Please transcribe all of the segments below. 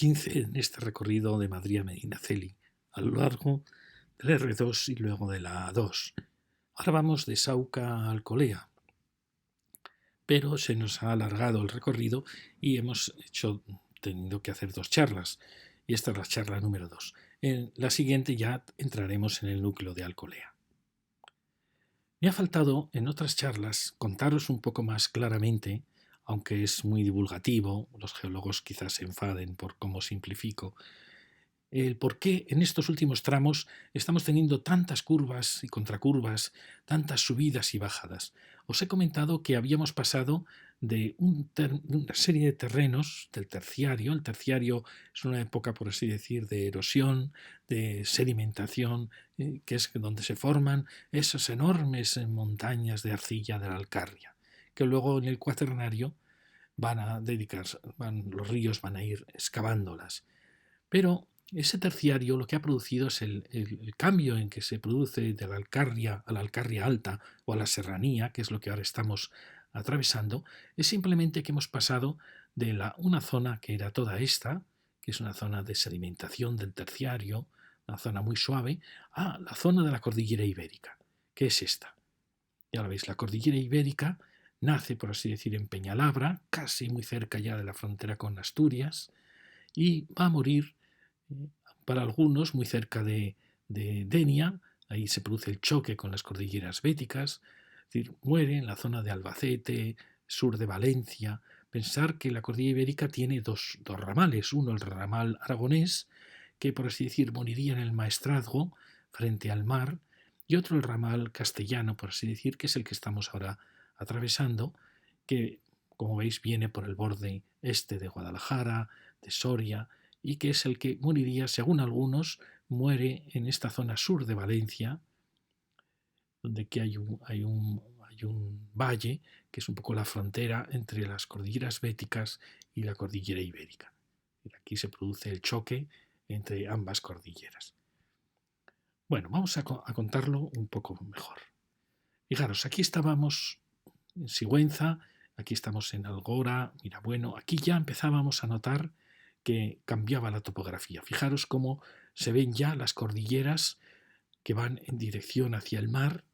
15 en este recorrido de Madrid a Medinaceli, a lo largo del R2 y luego de la A2. Ahora vamos de Sauca a Alcolea, pero se nos ha alargado el recorrido y hemos tenido que hacer 2 charlas, y esta es la charla número 2. En la siguiente ya entraremos en el núcleo de Alcolea. Me ha faltado en otras charlas contaros un poco más claramente, aunque es muy divulgativo, los geólogos quizás se enfaden por cómo simplifico, el por qué en estos últimos tramos estamos teniendo tantas curvas y contracurvas, tantas subidas y bajadas. Os he comentado que habíamos pasado de una serie de terrenos del terciario. El terciario es una época, por así decir, de erosión, de sedimentación, que es donde se forman esas enormes montañas de arcilla de la Alcarria, que luego en el cuaternario los ríos van a ir excavándolas. Pero ese terciario lo que ha producido es el cambio en que se produce de la Alcarria a la Alcarria alta o a la serranía, que es lo que ahora estamos atravesando, es simplemente que hemos pasado de una zona que era toda esta, que es una zona de sedimentación del terciario, una zona muy suave, a la zona de la cordillera ibérica, que es esta. Ya lo veis, la cordillera ibérica nace, por así decir, en Peñalabra, casi muy cerca ya de la frontera con Asturias, y va a morir para algunos muy cerca de Denia. Ahí se produce el choque con las cordilleras béticas, es decir, muere en la zona de Albacete, sur de Valencia. Pensar que la cordillera ibérica tiene dos ramales, uno el ramal aragonés, que por así decir moriría en el Maestrazgo frente al mar, y otro el ramal castellano, por así decir, que es el que estamos ahora atravesando, que como veis viene por el borde este de Guadalajara, de Soria, y que es el que moriría, según algunos, muere en esta zona sur de Valencia, donde aquí hay un valle, que es un poco la frontera entre las cordilleras béticas y la cordillera ibérica. Y aquí se produce el choque entre ambas cordilleras. Bueno, vamos a contarlo un poco mejor. Fijaros, aquí estábamos en Sigüenza, aquí estamos en Algora, Mirabueno, aquí ya empezábamos a notar que cambiaba la topografía. Fijaros cómo se ven ya las cordilleras que van en dirección hacia el mar,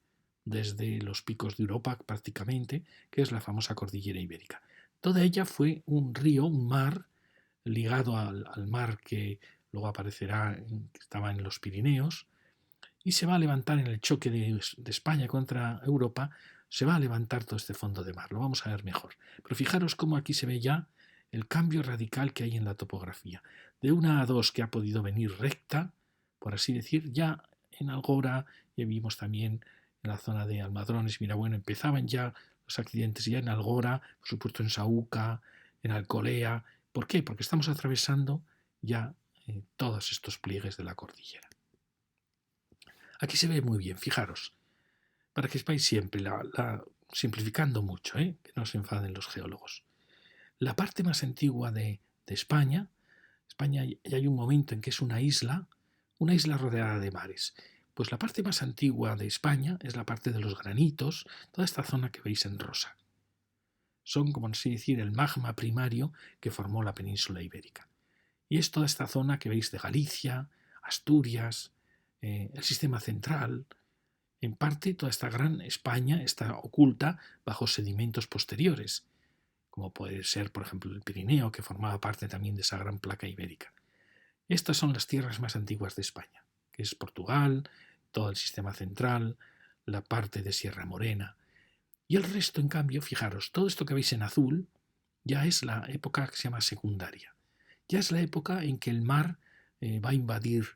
desde los picos de Europa prácticamente, que es la famosa cordillera ibérica. Toda ella fue un río, un mar, ligado al mar que luego aparecerá, que estaba en los Pirineos, y se va a levantar en el choque de España contra Europa, se va a levantar todo este fondo de mar. Lo vamos a ver mejor. Pero fijaros cómo aquí se ve ya el cambio radical que hay en la topografía. De una a dos que ha podido venir recta, por así decir, ya en Algora, ya vimos también en la zona de Almadrones, Mirabueno, empezaban ya los accidentes, ya en Algora, por supuesto en Saúca, en Alcolea. ¿Por qué? Porque estamos atravesando ya todos estos pliegues de la cordillera. Aquí se ve muy bien, fijaros, para que sepáis siempre, simplificando mucho, que no se enfaden los geólogos. La parte más antigua de España ya hay un momento en que es una isla rodeada de mares. Pues la parte más antigua de España es la parte de los granitos, toda esta zona que veis en rosa. Son, como así decir, el magma primario que formó la península ibérica. Y es toda esta zona que veis de Galicia, Asturias, el sistema central. En parte, toda esta gran España está oculta bajo sedimentos posteriores, como puede ser, por ejemplo, el Pirineo, que formaba parte también de esa gran placa ibérica. Estas son las tierras más antiguas de España, que es Portugal, todo el sistema central, la parte de Sierra Morena. Y el resto, en cambio, fijaros, todo esto que veis en azul ya es la época que se llama secundaria. Ya es la época en que el mar va a invadir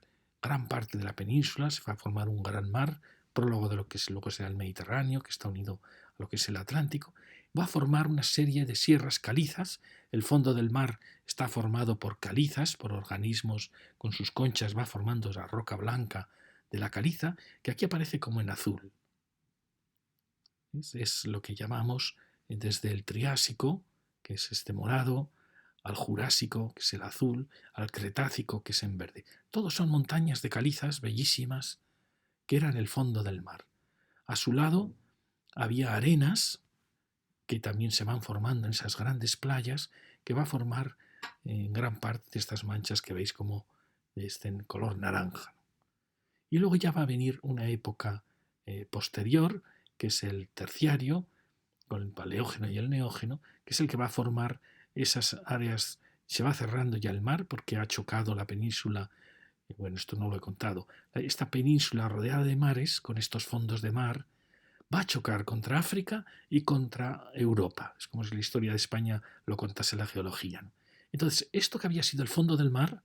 gran parte de la península, se va a formar un gran mar, prólogo de lo que luego será el Mediterráneo, que está unido a lo que es el Atlántico, va a formar una serie de sierras calizas. El fondo del mar está formado por calizas, por organismos con sus conchas, va formando la roca blanca de la caliza, que aquí aparece como en azul. Es lo que llamamos desde el Triásico, que es este morado, al Jurásico, que es el azul, al Cretácico, que es en verde. Todos son montañas de calizas bellísimas que eran el fondo del mar. A su lado había arenas que también se van formando en esas grandes playas, que va a formar en gran parte de estas manchas que veis como en color naranja. Y luego ya va a venir una época posterior, que es el terciario, con el paleógeno y el neógeno, que es el que va a formar esas áreas. Se va cerrando ya el mar porque ha chocado la península. Bueno, esto no lo he contado. Esta península rodeada de mares, con estos fondos de mar, va a chocar contra África y contra Europa. Es como si la historia de España lo contase la geología, ¿no? Entonces, esto que había sido el fondo del mar,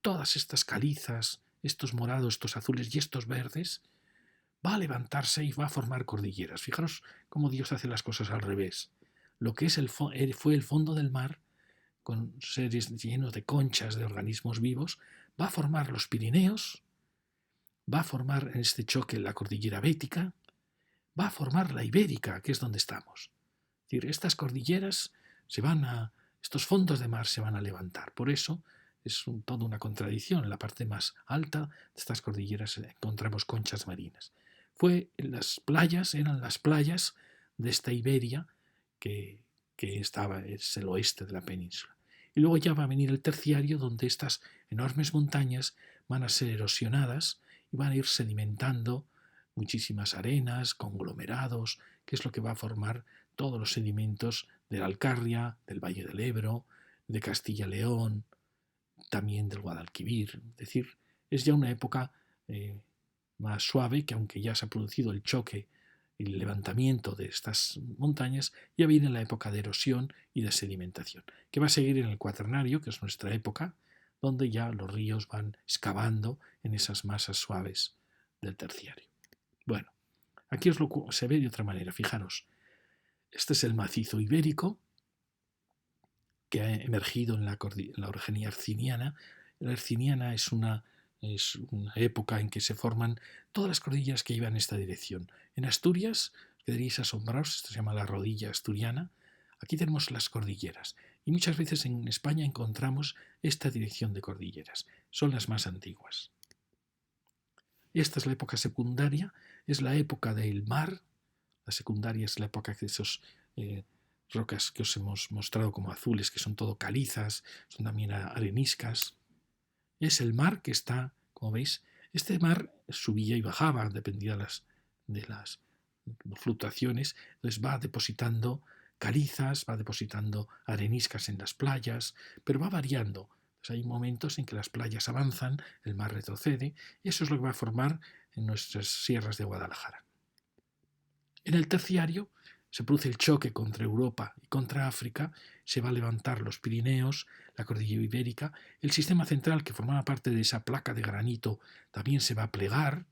todas estas calizas, estos morados, estos azules y estos verdes, va a levantarse y va a formar cordilleras. Fijaros cómo Dios hace las cosas al revés. Lo que fue el fondo del mar, con seres llenos de conchas de organismos vivos, va a formar los Pirineos, va a formar en este choque la cordillera bética, va a formar la ibérica, que es donde estamos. Es decir, estas cordilleras estos fondos de mar se van a levantar. Por eso es toda una contradicción. En la parte más alta de estas cordilleras encontramos conchas marinas. Eran las playas de esta Iberia que es el oeste de la península. Y luego ya va a venir el terciario, donde estas enormes montañas van a ser erosionadas y van a ir sedimentando muchísimas arenas, conglomerados, que es lo que va a formar todos los sedimentos de la Alcarria, del Valle del Ebro, de Castilla-León, también del Guadalquivir. Es decir, es ya una época más suave, que aunque ya se ha producido el choque y el levantamiento de estas montañas, ya viene la época de erosión y de sedimentación, que va a seguir en el Cuaternario, que es nuestra época, donde ya los ríos van excavando en esas masas suaves del terciario. Bueno, aquí se ve de otra manera, fijaros. Este es el macizo ibérico que ha emergido en la orogenia herciniana. La herciniana es una época en que se forman todas las cordilleras que llevan en esta dirección. En Asturias, quedaréis asombrados, esto se llama la rodilla asturiana. Aquí tenemos las cordilleras y muchas veces en España encontramos esta dirección de cordilleras. Son las más antiguas. Esta es la época secundaria, es la época del mar. La secundaria es la época de esos rocas que os hemos mostrado como azules, que son todo calizas, son también areniscas. Es el mar que está, como veis, este mar subía y bajaba, dependía de las fluctuaciones, entonces va depositando calizas, va depositando areniscas en las playas, pero va variando. Pues hay momentos en que las playas avanzan, el mar retrocede, y eso es lo que va a formar en nuestras sierras de Guadalajara. En el terciario se produce el choque contra Europa y contra África, se va a levantar los Pirineos, la cordillera ibérica, el sistema central que formaba parte de esa placa de granito también se va a plegar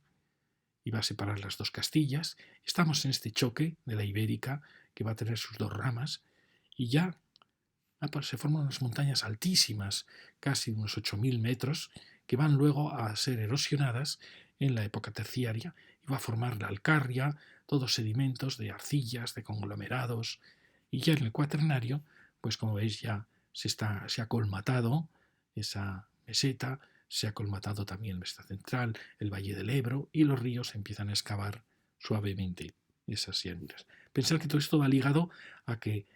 y va a separar las dos Castillas. Estamos en este choque de la ibérica que va a tener sus dos ramas y ya se forman unas montañas altísimas, casi unos 8.000 metros, que van luego a ser erosionadas en la época terciaria y va a formar la Alcarria, todos sedimentos de arcillas, de conglomerados, y ya en el Cuaternario, pues como veis ya se ha colmatado esa meseta, se ha colmatado también la meseta central, el Valle del Ebro, y los ríos empiezan a excavar suavemente esas llanuras. Pensar que todo esto va ligado a que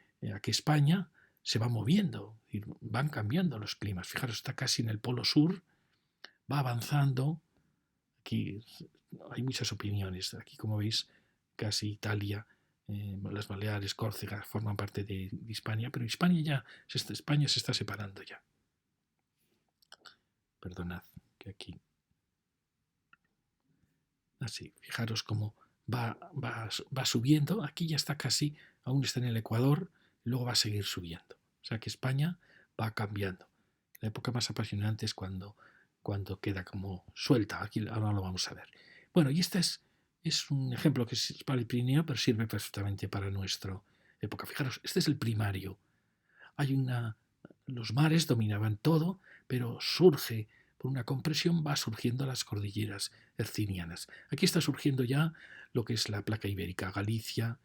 España se va moviendo, y van cambiando los climas. Fijaros, está casi en el polo sur, va avanzando. Aquí hay muchas opiniones. Aquí, como veis, casi Italia, las Baleares, Córcega forman parte de Hispania, pero España se está separando ya. Perdonad, que aquí. Así, fijaros cómo va subiendo. Aquí ya está casi, aún está en el Ecuador, y luego va a seguir subiendo. O sea que España va cambiando. La época más apasionante es cuando queda como suelta. Aquí ahora lo vamos a ver. Bueno, y este es un ejemplo que es para el Pirineo, pero sirve perfectamente para nuestra época. Fijaros, este es el primario. Los mares dominaban todo, pero surge por una compresión, va surgiendo las cordilleras hercinianas. Aquí está surgiendo ya lo que es la placa ibérica, Galicia,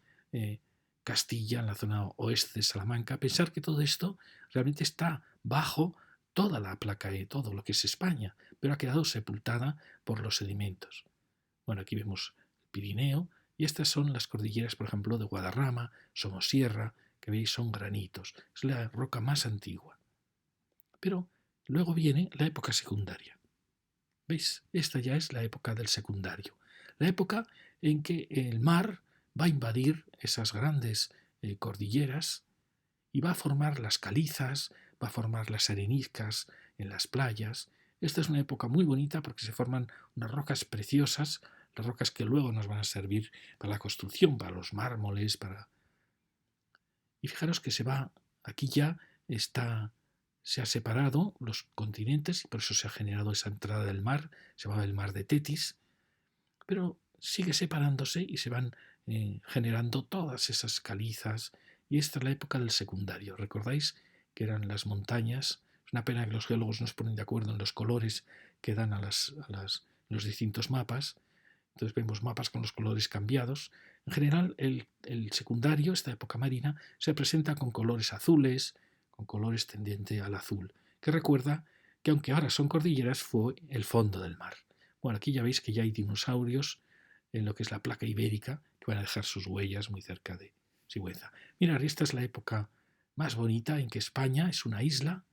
Castilla, en la zona oeste de Salamanca. Pensar que todo esto realmente está bajo toda la placa todo lo que es España, pero ha quedado sepultada por los sedimentos. Bueno, aquí vemos el Pirineo y estas son las cordilleras, por ejemplo, de Guadarrama, Somosierra, que veis son granitos. Es la roca más antigua. Pero luego viene la época secundaria. ¿Veis? Esta ya es la época del secundario. La época en que el mar va a invadir esas grandes cordilleras y va a formar las calizas, va a formar las areniscas en las playas. Esta es una época muy bonita porque se forman unas rocas preciosas, las rocas que luego nos van a servir para la construcción, para los mármoles, para... Y fijaros que se va, aquí ya está, se ha separado los continentes y por eso se ha generado esa entrada del mar, se llama el mar de Tetis, pero sigue separándose y se van generando todas esas calizas y esta es la época del secundario. ¿Recordáis que eran las montañas? Es una pena que los geólogos no se ponen de acuerdo en los colores que dan a los distintos mapas. Entonces vemos mapas con los colores cambiados. En general, el secundario, esta época marina, se presenta con colores azules, con colores tendiente al azul, que recuerda que aunque ahora son cordilleras, fue el fondo del mar. Bueno, aquí ya veis que ya hay dinosaurios en lo que es la placa ibérica, que van a dejar sus huellas muy cerca de Sigüenza. Mirad, esta es la época más bonita en que España es una isla.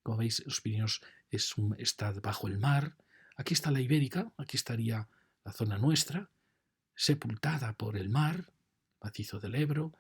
Como veis, los Pirineos está bajo el mar. Aquí está la ibérica, aquí estaría la zona nuestra, sepultada por el mar, macizo del Ebro,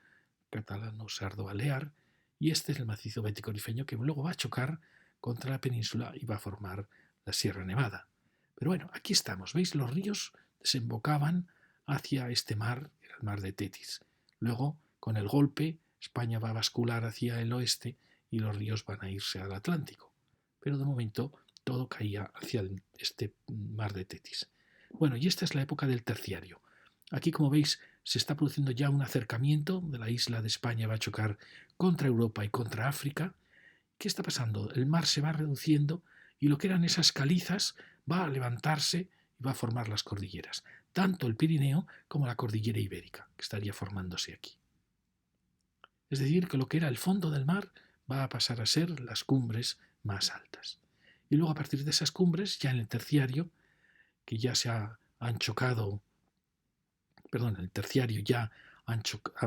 catalano sardo balear, y este es el macizo bético rifeño que luego va a chocar contra la península y va a formar la Sierra Nevada. Pero bueno, aquí estamos, ¿veis? Los ríos desembocaban hacia este mar, era el mar de Tetis. Luego, con el golpe, España va a bascular hacia el oeste y los ríos van a irse al Atlántico. Pero de momento todo caía hacia este mar de Tetis. Bueno, y esta es la época del terciario. Aquí, como veis, se está produciendo ya un acercamiento de la isla de España, va a chocar contra Europa y contra África. ¿Qué está pasando? El mar se va reduciendo y lo que eran esas calizas va a levantarse y va a formar las cordilleras, tanto el Pirineo como la cordillera ibérica, que estaría formándose aquí. Es decir, que lo que era el fondo del mar va a pasar a ser las cumbres más altas. Y luego a partir de esas cumbres, ya en el terciario, que ya han chocado, perdón, en el terciario ya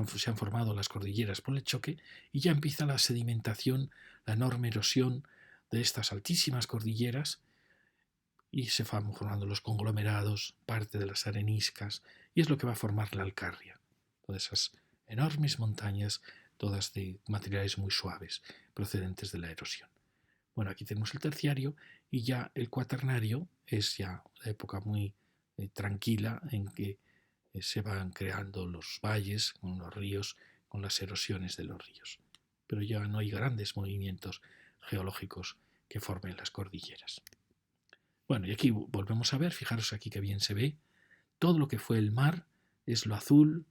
se han formado las cordilleras por el choque y ya empieza la sedimentación, la enorme erosión de estas altísimas cordilleras y se van formando los conglomerados, parte de las areniscas y es lo que va a formar la Alcarria. Todas esas enormes montañas, todas de materiales muy suaves procedentes de la erosión. Bueno, aquí tenemos el terciario y ya el cuaternario es ya la época muy tranquila en que se van creando los valles con los ríos, con las erosiones de los ríos. Pero ya no hay grandes movimientos geológicos que formen las cordilleras. Bueno, y aquí volvemos a ver, fijaros aquí que bien se ve, todo lo que fue el mar es lo azul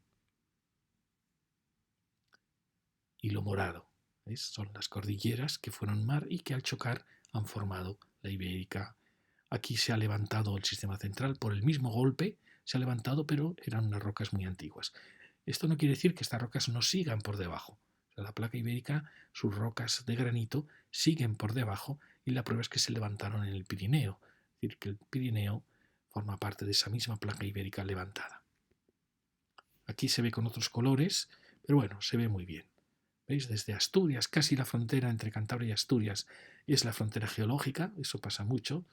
y lo morado. ¿Veis? Son las cordilleras que fueron mar y que al chocar han formado la ibérica. Aquí se ha levantado el sistema central por el mismo golpe, se ha levantado, pero eran unas rocas muy antiguas. Esto no quiere decir que estas rocas no sigan por debajo. O sea, la placa ibérica, sus rocas de granito siguen por debajo y la prueba es que se levantaron en el Pirineo. Es decir, que el Pirineo forma parte de esa misma placa ibérica levantada. Aquí se ve con otros colores, pero bueno, se ve muy bien. ¿Veis? Desde Asturias, casi la frontera entre Cantabria y Asturias es la frontera geológica, eso pasa mucho,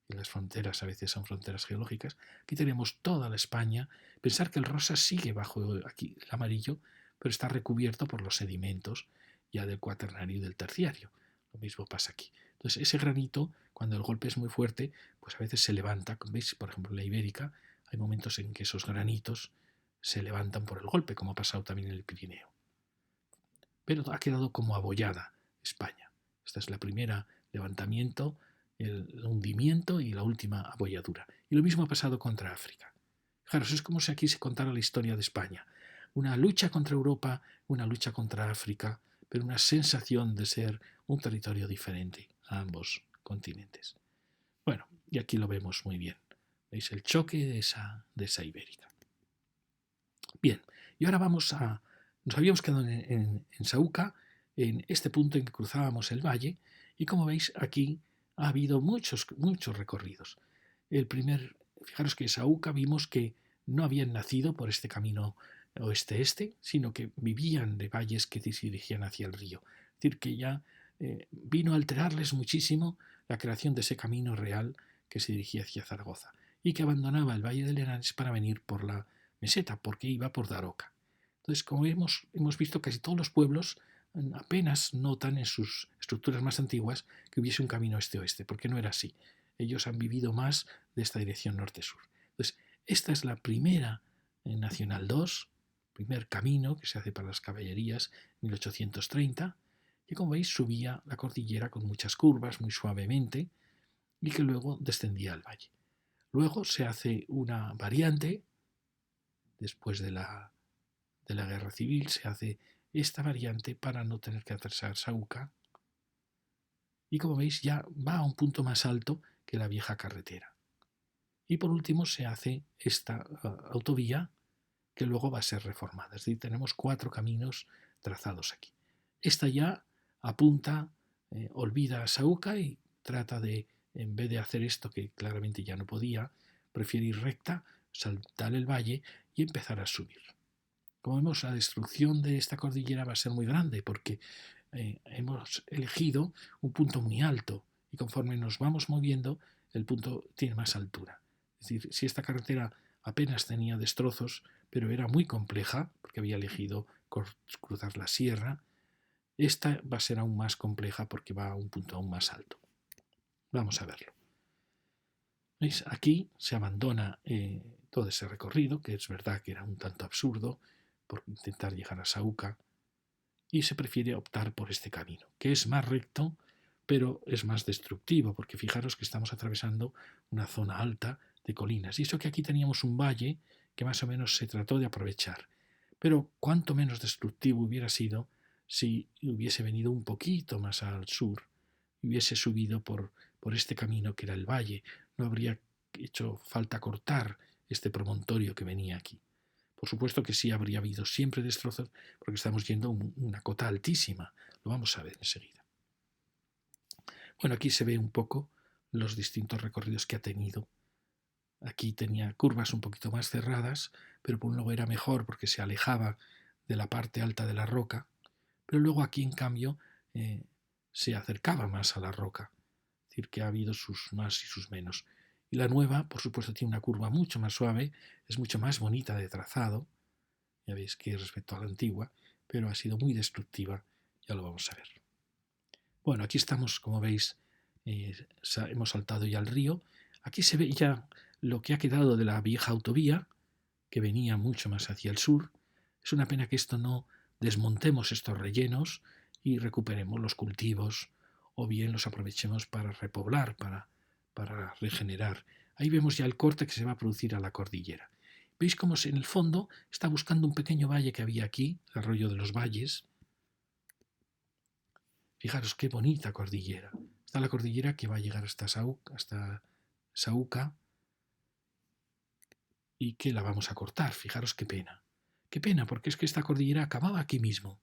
y las fronteras a veces son fronteras geológicas. Aquí tenemos toda la España. Pensar que el rosa sigue bajo aquí el amarillo, pero está recubierto por los sedimentos ya del cuaternario y del terciario. Lo mismo pasa aquí. Entonces, ese granito, cuando el golpe es muy fuerte, pues a veces se levanta. ¿Veis? Por ejemplo, en la ibérica hay momentos en que esos granitos se levantan por el golpe, como ha pasado también en el Pirineo. Pero ha quedado como abollada España. Esta es la primera levantamiento, el hundimiento y la última abolladura. Y lo mismo ha pasado contra África. Fijaros, es como si aquí se contara la historia de España. Una lucha contra Europa, una lucha contra África, pero una sensación de ser un territorio diferente a ambos continentes. Bueno, y aquí lo vemos muy bien. ¿Veis el choque de esa ibérica? Bien, y ahora vamos a... Nos habíamos quedado en Saúca, en este punto en que cruzábamos el valle, y como veis aquí ha habido muchos recorridos. Fijaros que en Saúca vimos que no habían nacido por este camino oeste-este, sino que vivían de valles que se dirigían hacia el río. Es decir, que ya vino a alterarles muchísimo la creación de ese camino real que se dirigía hacia Zaragoza y que abandonaba el Valle del Henares para venir por la meseta, porque iba por Daroca. Entonces, como hemos visto, casi todos los pueblos apenas notan en sus estructuras más antiguas que hubiese un camino este-oeste, porque no era así. Ellos han vivido más de esta dirección norte-sur. Entonces, esta es la primera Nacional 2, primer camino que se hace para las caballerías, 1830, que como veis subía la cordillera con muchas curvas, muy suavemente, y que luego descendía al valle. Luego se hace una variante, después de la Guerra Civil, se hace esta variante para no tener que atravesar Saúca, y como veis ya va a un punto más alto que la vieja carretera. Y por último se hace esta autovía que luego va a ser reformada. Es decir, tenemos 4 caminos trazados aquí. Esta ya apunta, olvida a Saúca y trata de, en vez de hacer esto que claramente ya no podía, prefiere ir recta, saltar el valle y empezar a subir. Como vemos, la destrucción de esta cordillera va a ser muy grande porque hemos elegido un punto muy alto y conforme nos vamos moviendo, el punto tiene más altura. Es decir, si esta carretera apenas tenía destrozos, pero era muy compleja, porque había elegido cruzar la sierra, esta va a ser aún más compleja porque va a un punto aún más alto. Vamos a verlo. ¿Veis? Aquí se abandona todo ese recorrido, que es verdad que era un tanto absurdo, por intentar llegar a Saúca, y se prefiere optar por este camino, que es más recto, pero es más destructivo, porque fijaros que estamos atravesando una zona alta de colinas, y eso que aquí teníamos un valle que más o menos se trató de aprovechar, pero cuánto menos destructivo hubiera sido si hubiese venido un poquito más al sur, y hubiese subido por este camino que era el valle, no habría hecho falta cortar este promontorio que venía aquí. Por supuesto que sí habría habido siempre destrozos porque estamos yendo a una cota altísima. Lo vamos a ver enseguida. Bueno, aquí se ve un poco los distintos recorridos que ha tenido. Aquí tenía curvas un poquito más cerradas, pero por un lado era mejor porque se alejaba de la parte alta de la roca, pero luego aquí en cambio se acercaba más a la roca. Es decir, que ha habido sus más y sus menos. Y la nueva, por supuesto, tiene una curva mucho más suave, es mucho más bonita de trazado, ya veis que respecto a la antigua, pero ha sido muy destructiva, ya lo vamos a ver. Bueno, aquí estamos, como veis, hemos saltado ya al río. Aquí se ve ya lo que ha quedado de la vieja autovía, que venía mucho más hacia el sur. Es una pena que esto no desmontemos estos rellenos y recuperemos los cultivos, o bien los aprovechemos para repoblar, para regenerar. Ahí vemos ya el corte que se va a producir a la cordillera. ¿Veis cómo en el fondo está buscando un pequeño valle que había aquí, el arroyo de los valles? Fijaros qué bonita cordillera. Está la cordillera que va a llegar hasta Saúca y que la vamos a cortar. Fijaros qué pena. Qué pena, porque es que esta cordillera acababa aquí mismo.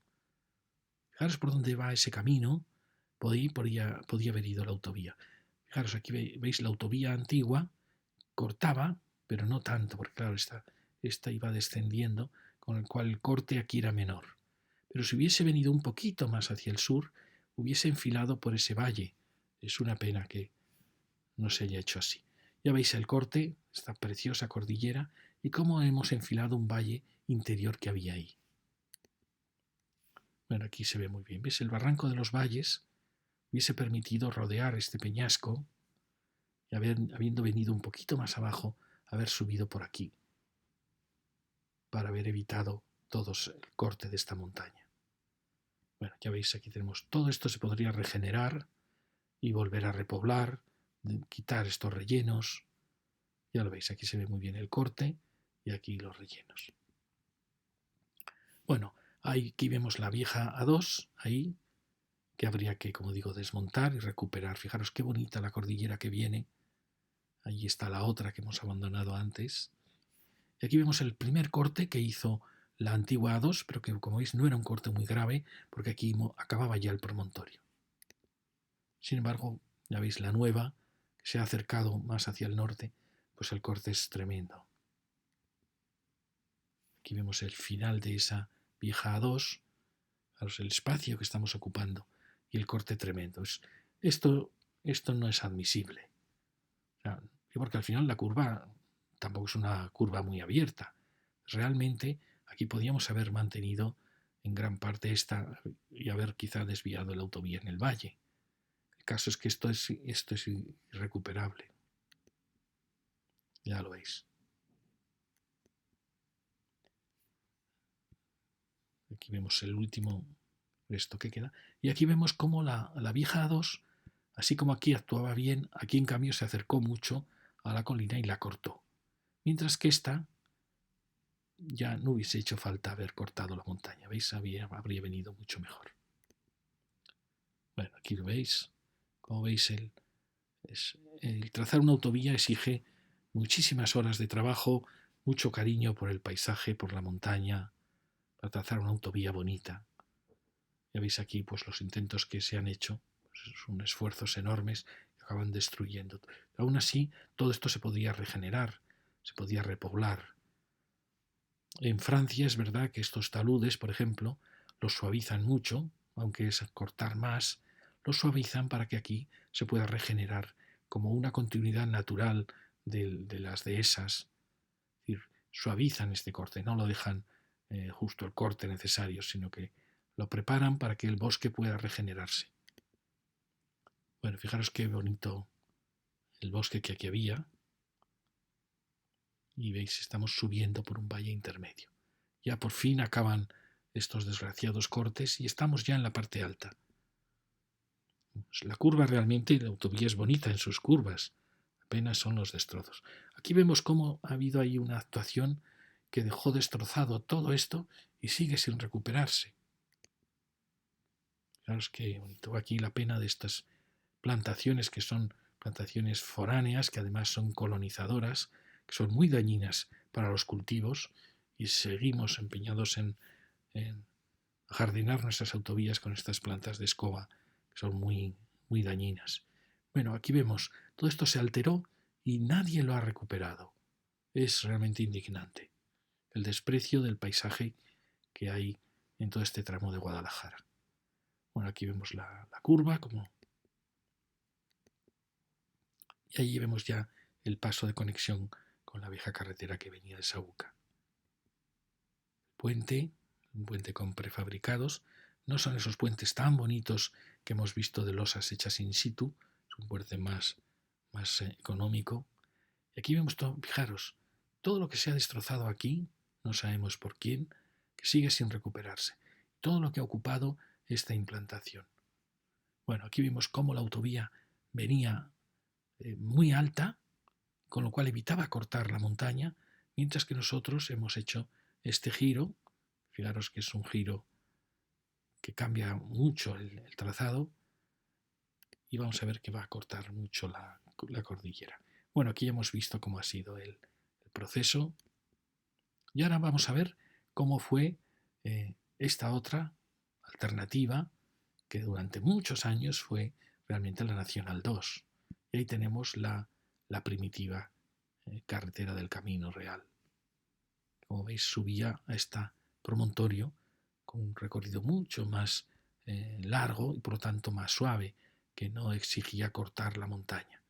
Fijaros por dónde va ese camino. Podía haber ido la autovía. Fijaros, aquí veis la autovía antigua, cortaba, pero no tanto, porque claro, esta iba descendiendo, con el cual el corte aquí era menor. Pero si hubiese venido un poquito más hacia el sur, hubiese enfilado por ese valle. Es una pena que no se haya hecho así. Ya veis el corte, esta preciosa cordillera, y cómo hemos enfilado un valle interior que había ahí. Bueno, aquí se ve muy bien. ¿Ves? El barranco de los valles hubiese permitido rodear este peñasco y habiendo venido un poquito más abajo, haber subido por aquí para haber evitado todo el corte de esta montaña. Bueno, ya veis, aquí tenemos todo esto, se podría regenerar y volver a repoblar, quitar estos rellenos. Ya lo veis, aquí se ve muy bien el corte y aquí los rellenos. Bueno, aquí vemos la vieja A2, ahí, que habría que, como digo, desmontar y recuperar. Fijaros qué bonita la cordillera que viene. Ahí está la otra que hemos abandonado antes. Y aquí vemos el primer corte que hizo la antigua A2, pero que como veis no era un corte muy grave, porque aquí acababa ya el promontorio. Sin embargo, ya veis la nueva, que se ha acercado más hacia el norte, pues el corte es tremendo. Aquí vemos el final de esa vieja A2, el espacio que estamos ocupando. y el corte tremendo. Esto no es admisible. O sea, porque al final la curva tampoco es una curva muy abierta. Realmente aquí podíamos haber mantenido en gran parte esta y haber quizá desviado la autovía en el valle. El caso es que esto es irrecuperable. Ya lo veis. Aquí vemos el último resto que queda. Y aquí vemos cómo la vieja A2, así como aquí actuaba bien, aquí en cambio se acercó mucho a la colina y la cortó. Mientras que esta ya no hubiese hecho falta haber cortado la montaña. ¿Veis? Habría venido mucho mejor. Bueno, aquí lo veis. Como veis, el trazar una autovía exige muchísimas horas de trabajo, mucho cariño por el paisaje, por la montaña, para trazar una autovía bonita. Ya veis aquí pues los intentos que se han hecho, pues son esfuerzos enormes que acaban destruyendo. Aún así, todo esto se podría regenerar, se podía repoblar. En Francia es verdad que estos taludes, por ejemplo, los suavizan mucho, aunque es cortar más, los suavizan para que aquí se pueda regenerar como una continuidad natural de las dehesas. Es decir, suavizan este corte, no lo dejan justo el corte necesario, sino que lo preparan para que el bosque pueda regenerarse. Bueno, fijaros qué bonito el bosque que aquí había. Y veis, estamos subiendo por un valle intermedio. Ya por fin acaban estos desgraciados cortes y estamos ya en la parte alta. La curva realmente, la autovía es bonita en sus curvas, apenas son los destrozos. Aquí vemos cómo ha habido ahí una actuación que dejó destrozado todo esto y sigue sin recuperarse. Fijaros qué bonito. Aquí la pena de estas plantaciones que son plantaciones foráneas, que además son colonizadoras, que son muy dañinas para los cultivos y seguimos empeñados en jardinar nuestras autovías con estas plantas de escoba que son muy, muy dañinas. Bueno, aquí vemos, todo esto se alteró y nadie lo ha recuperado. Es realmente indignante el desprecio del paisaje que hay en todo este tramo de Guadalajara. Bueno, aquí vemos la curva, y allí vemos ya el paso de conexión con la vieja carretera que venía de Saúca. Puente, un puente con prefabricados, no son esos puentes tan bonitos que hemos visto de losas hechas in situ, es un puente más económico. Y aquí vemos todo, fijaros, todo lo que se ha destrozado aquí, no sabemos por quién, que sigue sin recuperarse. Todo lo que ha ocupado esta implantación. Bueno, aquí vemos cómo la autovía venía muy alta, con lo cual evitaba cortar la montaña, mientras que nosotros hemos hecho este giro. Fijaros que es un giro que cambia mucho el trazado y vamos a ver que va a cortar mucho la cordillera. Bueno, aquí hemos visto cómo ha sido el proceso y ahora vamos a ver cómo fue esta otra alternativa que durante muchos años fue realmente la Nacional 2. Y ahí tenemos la primitiva carretera del Camino Real. Como veis, subía a este promontorio con un recorrido mucho más largo y por lo tanto más suave, que no exigía cortar la montaña.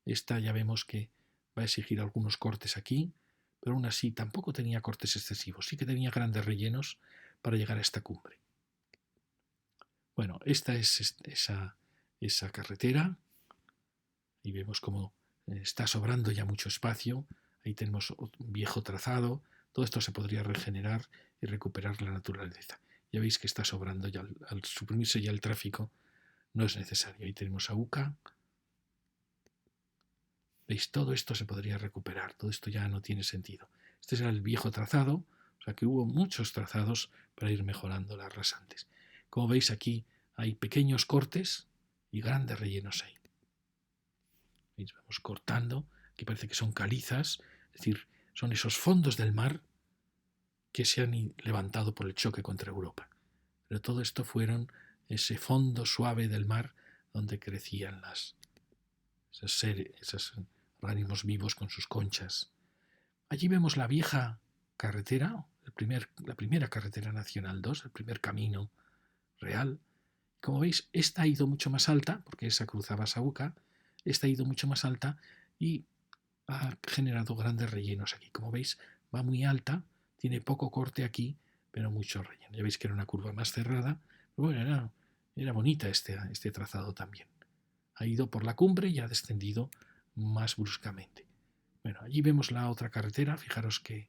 Esta ya vemos que va a exigir algunos cortes aquí, pero aún así tampoco tenía cortes excesivos, sí que tenía grandes rellenos para llegar a esta cumbre. Bueno, esta es esa carretera y vemos cómo está sobrando ya mucho espacio. Ahí tenemos un viejo trazado. Todo esto se podría regenerar y recuperar la naturaleza. Ya veis que está sobrando ya al suprimirse ya el tráfico no es necesario. Ahí tenemos a UCA. ¿Veis? Todo esto se podría recuperar. Todo esto ya no tiene sentido. Este era el viejo trazado, o sea que hubo muchos trazados para ir mejorando las rasantes. Como veis aquí hay pequeños cortes y grandes rellenos ahí. ¿Veis? Vamos cortando, que parece que son calizas, es decir, son esos fondos del mar que se han levantado por el choque contra Europa. Pero todo esto fueron ese fondo suave del mar donde crecían esos organismos vivos con sus conchas. Allí vemos la vieja carretera, la primera carretera nacional 2, el primer camino real, Como veis, esta ha ido mucho más alta, porque esa cruzaba Saúca, esta ha ido mucho más alta y ha generado grandes rellenos aquí. Como veis, va muy alta, tiene poco corte aquí, pero mucho relleno. Ya veis que era una curva más cerrada, pero bueno, era bonita este trazado también. Ha ido por la cumbre y ha descendido más bruscamente. Bueno, allí vemos la otra carretera, fijaros qué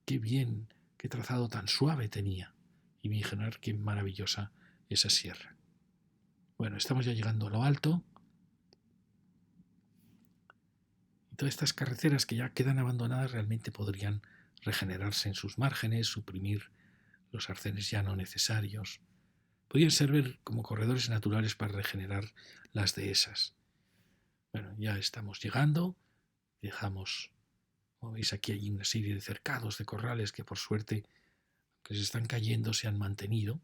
bien, qué trazado tan suave tenía. Y imaginar qué maravillosa esa sierra. Bueno, estamos ya llegando a lo alto. Y todas estas carreteras que ya quedan abandonadas realmente podrían regenerarse en sus márgenes, suprimir los arcenes ya no necesarios. Podrían servir como corredores naturales para regenerar las dehesas. Bueno, ya estamos llegando. Dejamos, como veis aquí hay una serie de cercados, de corrales que por suerte, que se están cayendo, se han mantenido.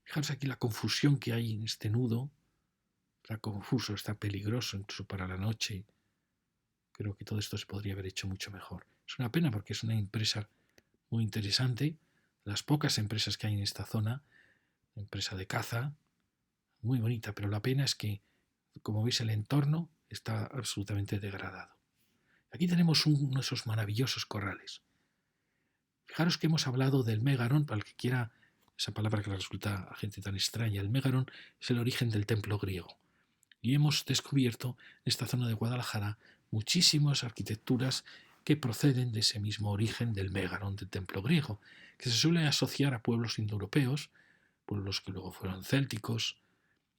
Fijaros aquí la confusión que hay en este nudo. Está confuso, está peligroso, incluso para la noche. Creo que todo esto se podría haber hecho mucho mejor. Es una pena porque es una empresa muy interesante. Las pocas empresas que hay en esta zona, empresa de caza, muy bonita, pero la pena es que, como veis, el entorno está absolutamente degradado. Aquí tenemos uno de esos maravillosos corrales. Fijaros que hemos hablado del mégaron, para el que quiera esa palabra que le resulta a gente tan extraña. El mégaron es el origen del templo griego. Y hemos descubierto en esta zona de Guadalajara muchísimas arquitecturas que proceden de ese mismo origen del mégaron del templo griego, que se suele asociar a pueblos indoeuropeos, pueblos que luego fueron célticos,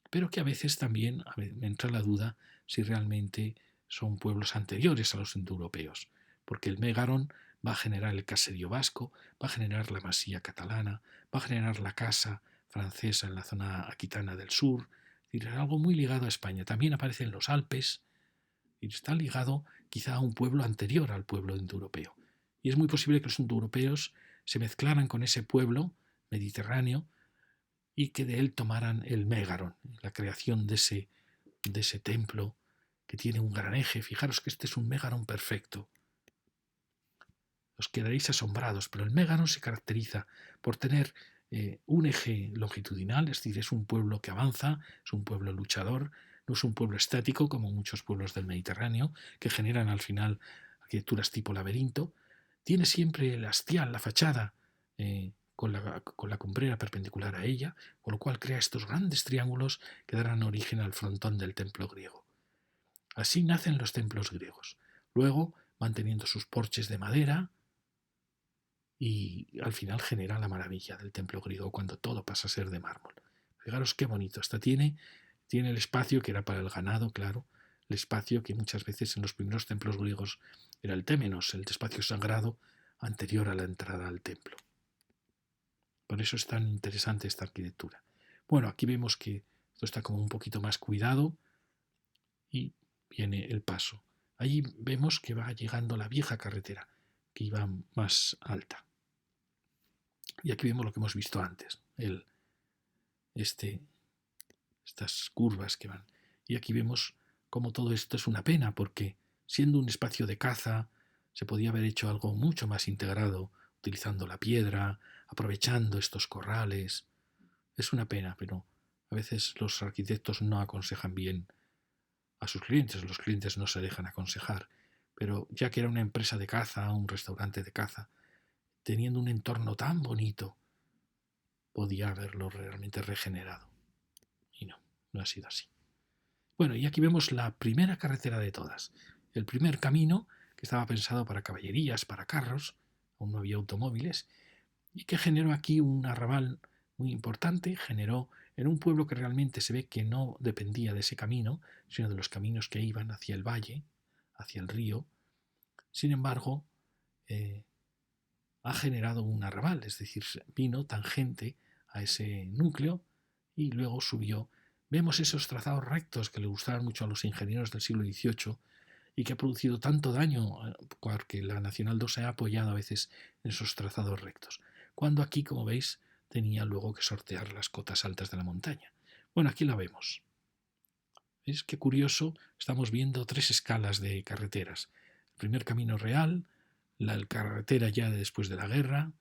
pero que a veces también me entra la duda si realmente son pueblos anteriores a los indoeuropeos, porque el mégaron va a generar el caserío vasco, va a generar la masía catalana, va a generar la casa francesa en la zona aquitana del sur, es algo muy ligado a España. También aparece en los Alpes y está ligado quizá a un pueblo anterior al pueblo indoeuropeo. Y es muy posible que los indoeuropeos se mezclaran con ese pueblo mediterráneo y que de él tomaran el mégaron, la creación de ese templo que tiene un gran eje. Fijaros que este es un mégaron perfecto. Os quedaréis asombrados, pero el mégaron se caracteriza por tener un eje longitudinal, es decir, es un pueblo que avanza, es un pueblo luchador, no es un pueblo estático como muchos pueblos del Mediterráneo, que generan al final arquitecturas tipo laberinto. Tiene siempre el hastial, la fachada, con la cumbrera perpendicular a ella, con lo cual crea estos grandes triángulos que darán origen al frontón del templo griego. Así nacen los templos griegos. Luego, manteniendo sus porches de madera, y al final genera la maravilla del templo griego cuando todo pasa a ser de mármol. Fijaros qué bonito. Hasta tiene el espacio que era para el ganado, claro, el espacio que muchas veces en los primeros templos griegos era el témenos, el espacio sagrado anterior a la entrada al templo. Por eso es tan interesante esta arquitectura. Bueno, aquí vemos que esto está como un poquito más cuidado y viene el paso. Allí vemos que va llegando la vieja carretera, que iba más alta. Y aquí vemos lo que hemos visto antes, estas curvas que van. Y aquí vemos cómo todo esto es una pena, porque siendo un espacio de caza, se podía haber hecho algo mucho más integrado, utilizando la piedra, aprovechando estos corrales. Es una pena, pero a veces los arquitectos no aconsejan bien a sus clientes, los clientes no se dejan aconsejar. Pero ya que era una empresa de caza, un restaurante de caza, teniendo un entorno tan bonito, podía haberlo realmente regenerado. Y no, no ha sido así. Bueno, y aquí vemos la primera carretera de todas. El primer camino, que estaba pensado para caballerías, para carros, aún no había automóviles, y que generó aquí un arrabal muy importante, generó en un pueblo que realmente se ve que no dependía de ese camino, sino de los caminos que iban hacia el valle, hacia el río. Sin embargo, ha generado un arrabal, es decir, vino tangente a ese núcleo y luego subió. Vemos esos trazados rectos que le gustaban mucho a los ingenieros del siglo XVIII y que ha producido tanto daño porque la Nacional 2 se ha apoyado a veces en esos trazados rectos, cuando aquí, como veis, tenía luego que sortear las cotas altas de la montaña. Bueno, aquí la vemos. ¿Veis qué curioso? Estamos viendo tres escalas de carreteras. El primer camino real, la carretera ya después de la guerra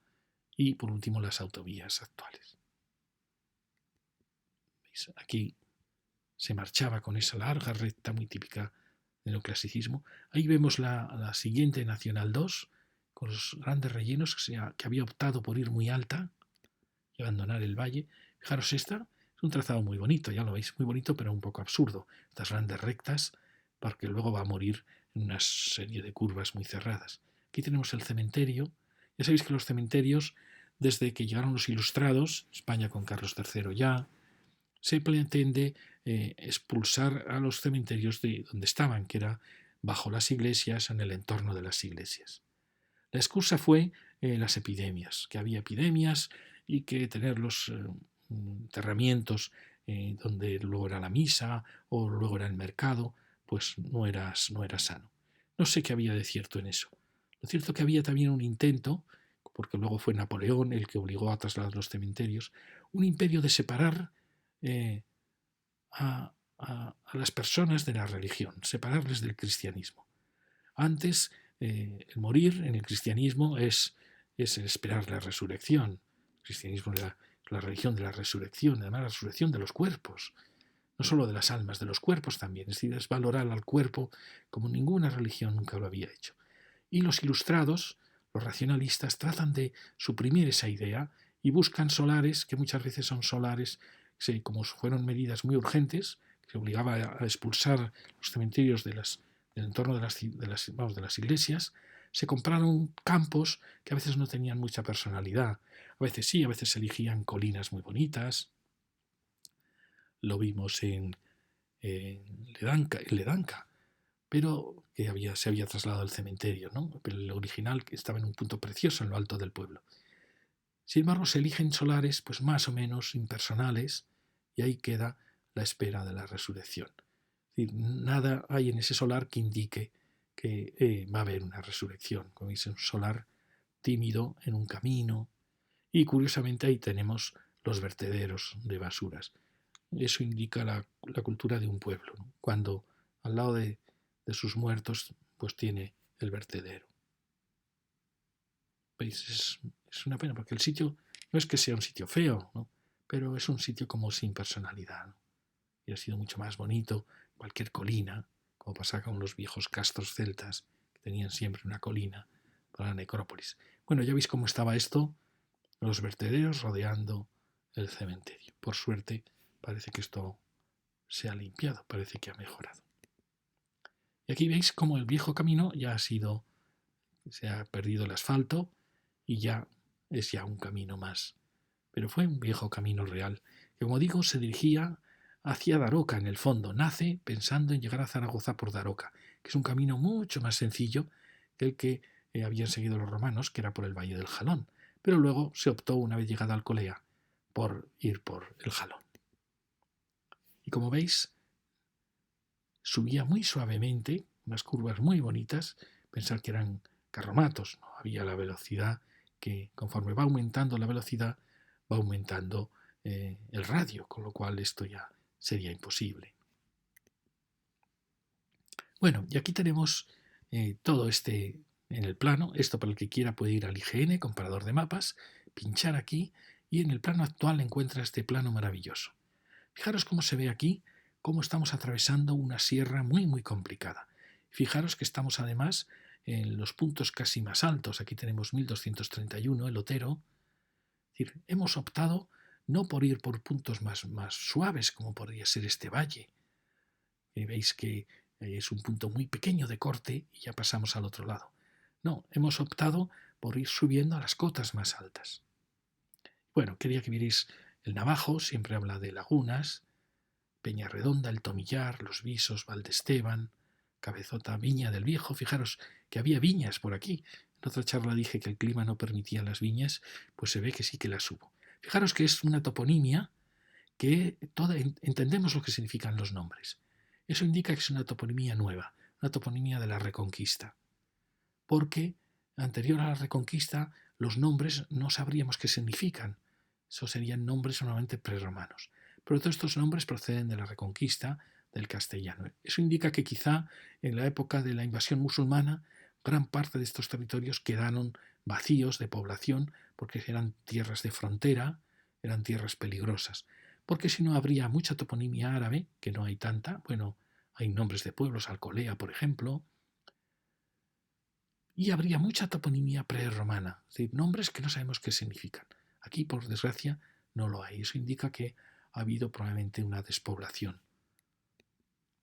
y por último las autovías actuales. Aquí se marchaba con esa larga recta muy típica del neoclasicismo. Ahí vemos la siguiente Nacional 2, con los grandes rellenos, que había optado por ir muy alta y abandonar el valle. Fijaros, esta es un trazado muy bonito, ya lo veis, muy bonito, pero un poco absurdo. Estas grandes rectas, porque luego va a morir en una serie de curvas muy cerradas. Aquí tenemos el cementerio. Ya sabéis que los cementerios, desde que llegaron los ilustrados, España con Carlos III ya, se pretende expulsar a los cementerios de donde estaban, que era bajo las iglesias, en el entorno de las iglesias. La excusa fue las epidemias, que había epidemias y que tener los enterramientos donde luego era la misa o luego era el mercado, pues no era sano. No sé qué había de cierto en eso. Lo cierto es que había también un intento, porque luego fue Napoleón el que obligó a trasladar los cementerios, un imperio de separar a las personas de la religión, separarles del cristianismo. Antes, el morir en el cristianismo es el esperar la resurrección. El cristianismo es la religión de la resurrección, además la resurrección de los cuerpos, no solo de las almas, de los cuerpos también. Es decir, es valorar al cuerpo como ninguna religión nunca lo había hecho. Y los ilustrados, los racionalistas, tratan de suprimir esa idea y buscan solares, que muchas veces son solares, como fueron medidas muy urgentes, que obligaba a expulsar los cementerios del entorno de las iglesias, se compraron campos que a veces no tenían mucha personalidad. A veces sí, a veces se elegían colinas muy bonitas. Lo vimos en Ledanca, pero que se había trasladado al cementerio, ¿no? Pero el original que estaba en un punto precioso en lo alto del pueblo. Sin embargo, se eligen solares pues más o menos impersonales y ahí queda la espera de la resurrección. Es decir, nada hay en ese solar que indique que va a haber una resurrección. Como dice, un solar tímido en un camino. Y curiosamente ahí tenemos los vertederos de basuras. Eso indica la cultura de un pueblo, ¿no? Cuando al lado de sus muertos pues tiene el vertedero. ¿Veis? Es una pena porque el sitio no es que sea un sitio feo, ¿no? Pero es un sitio como sin personalidad, ¿no? Y ha sido mucho más bonito cualquier colina, como pasaba con los viejos castros celtas, que tenían siempre una colina para la necrópolis. Bueno, ya veis cómo estaba esto, los vertederos rodeando el cementerio. Por suerte, parece que esto se ha limpiado, parece que ha mejorado. Y aquí veis cómo el viejo camino se ha perdido el asfalto y ya es ya un camino más. Pero fue un viejo camino real, que como digo se dirigía hacia Daroca en el fondo. Nace pensando en llegar a Zaragoza por Daroca, que es un camino mucho más sencillo que el que habían seguido los romanos, que era por el Valle del Jalón. Pero luego se optó, una vez llegada a Alcolea, por ir por el Jalón. Y como veis, subía muy suavemente, unas curvas muy bonitas, pensar que eran carromatos, no había la velocidad que conforme va aumentando la velocidad va aumentando el radio, con lo cual esto ya sería imposible. Bueno, y aquí tenemos todo este en el plano. Esto para el que quiera puede ir al IGN, comparador de mapas, pinchar aquí y en el plano actual encuentra este plano maravilloso. Fijaros cómo se ve aquí, cómo estamos atravesando una sierra muy muy complicada. Fijaros que estamos además en los puntos casi más altos. Aquí tenemos 1231, el Otero. Es decir, hemos optado no por ir por puntos más suaves como podría ser este valle. Veis que es un punto muy pequeño de corte y ya pasamos al otro lado. No, hemos optado por ir subiendo a las cotas más altas. Bueno, quería que vierais el Navajo, siempre habla de lagunas, Peñarredonda, el Tomillar, los Visos, Valdesteban, Cabezota, Viña del Viejo. Fijaros que había viñas por aquí. En otra charla dije que el clima no permitía las viñas, pues se ve que sí que las hubo. Fijaros que es una toponimia que entendemos lo que significan los nombres. Eso indica que es una toponimia nueva, una toponimia de la Reconquista. Porque anterior a la Reconquista los nombres no sabríamos qué significan. Esos serían nombres solamente prerromanos. Pero todos estos nombres proceden de la Reconquista, del castellano. Eso indica que quizá en la época de la invasión musulmana gran parte de estos territorios quedaron vacíos de población porque eran tierras de frontera, eran tierras peligrosas. porque si no habría mucha toponimia árabe, que no hay tanta. Bueno, hay nombres de pueblos, Alcolea, por ejemplo, y habría mucha toponimia prerromana, es decir, nombres que no sabemos qué significan. Aquí, por desgracia, no lo hay. Eso indica que ha habido probablemente una despoblación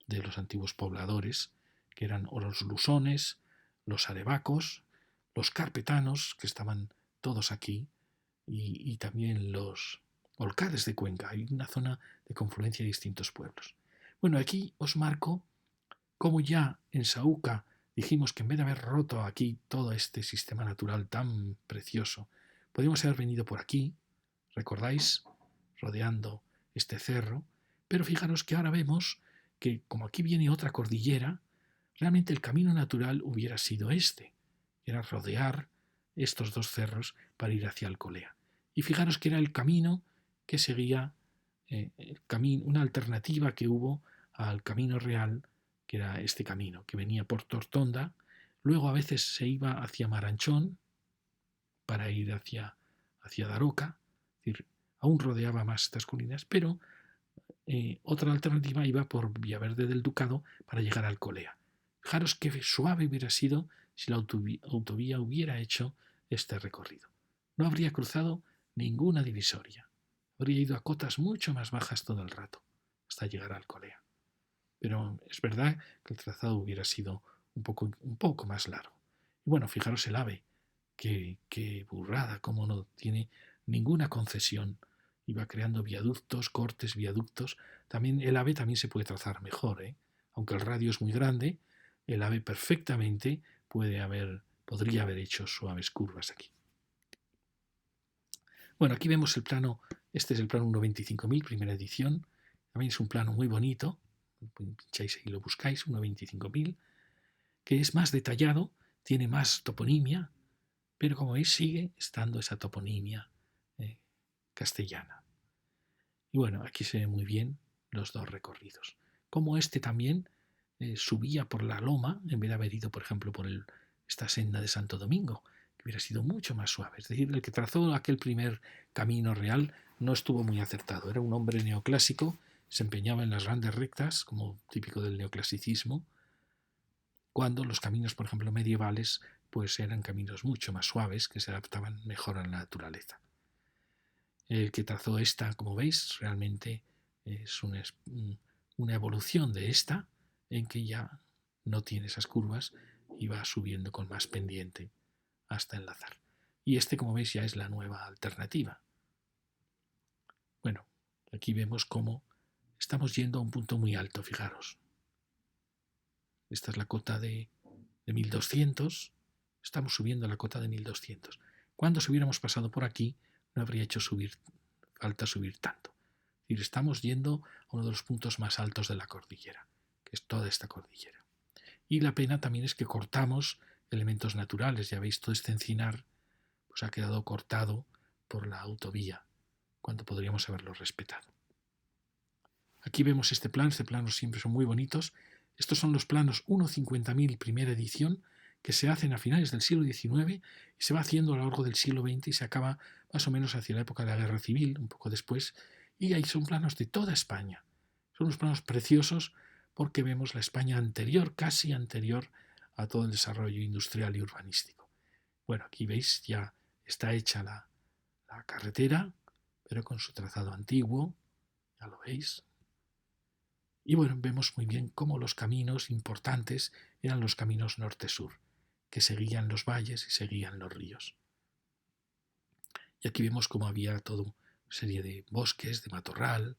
de los antiguos pobladores, que eran o los lusones, los arebacos, los carpetanos, que estaban todos aquí, y también los olcades de Cuenca. Hay una zona de confluencia de distintos pueblos. Bueno, aquí os marco cómo ya en Saúca dijimos que en vez de haber roto aquí todo este sistema natural tan precioso, podríamos haber venido por aquí, ¿recordáis? Rodeando este cerro, pero fijaros que ahora vemos que como aquí viene otra cordillera, realmente el camino natural hubiera sido este, era rodear estos dos cerros para ir hacia Alcolea. Y fijaros que era el camino que seguía, una alternativa que hubo al camino real, que era este camino, que venía por Tortonda, luego a veces se iba hacia Maranchón para ir hacia Daroca, es decir, aún rodeaba más estas colinas, pero otra alternativa iba por Villaverde del Ducado para llegar a Alcolea. Fijaros qué suave hubiera sido si la autovía hubiera hecho este recorrido. No habría cruzado ninguna divisoria. Habría ido a cotas mucho más bajas todo el rato, hasta llegar a Alcolea. Pero es verdad que el trazado hubiera sido un poco más largo. Y bueno, fijaros el AVE, qué burrada, como no tiene ninguna concesión. Iba creando viaductos, cortes, viaductos. También el AVE también se puede trazar mejor, ¿eh? Aunque el radio es muy grande, el AVE perfectamente podría haber hecho suaves curvas aquí. Bueno, aquí vemos el plano, este es el plano 1.25.000, primera edición. También es un plano muy bonito, pincháis ahí y lo buscáis, 1.25.000, que es más detallado, tiene más toponimia, pero como veis sigue estando esa toponimia castellana. Y bueno, aquí se ve muy bien los dos recorridos. Como este también subía por la loma, en vez de haber ido, por ejemplo, por esta senda de Santo Domingo, que hubiera sido mucho más suave. Es decir, el que trazó aquel primer camino real no estuvo muy acertado. Era un hombre neoclásico, se empeñaba en las grandes rectas, como típico del neoclasicismo, cuando los caminos, por ejemplo, medievales, pues eran caminos mucho más suaves, que se adaptaban mejor a la naturaleza. El que trazó esta, como veis, realmente es una evolución de esta, en que ya no tiene esas curvas y va subiendo con más pendiente hasta enlazar. Y este, como veis, ya es la nueva alternativa. Bueno, aquí vemos cómo estamos yendo a un punto muy alto, fijaros. Esta es la cota de 1200, estamos subiendo a la cota de 1200. Cuando si hubiéramos pasado por aquí, no habría hecho falta subir tanto. Es decir, estamos yendo a uno de los puntos más altos de la cordillera, que es toda esta cordillera. Y la pena también es que cortamos elementos naturales. Ya veis, todo este encinar pues ha quedado cortado por la autovía, cuando podríamos haberlo respetado. Aquí vemos este planos siempre son muy bonitos. Estos son los planos 1.50.000 primera edición, que se hacen a finales del siglo XIX y se va haciendo a lo largo del siglo XX y se acaba más o menos hacia la época de la Guerra Civil, un poco después, y ahí son planos de toda España. Son unos planos preciosos porque vemos la España anterior, casi anterior a todo el desarrollo industrial y urbanístico. Bueno, aquí veis ya está hecha la carretera, pero con su trazado antiguo, ya lo veis. Y bueno, vemos muy bien cómo los caminos importantes eran los caminos norte-sur, que seguían los valles y seguían los ríos. Y aquí vemos cómo había toda una serie de bosques, de matorral,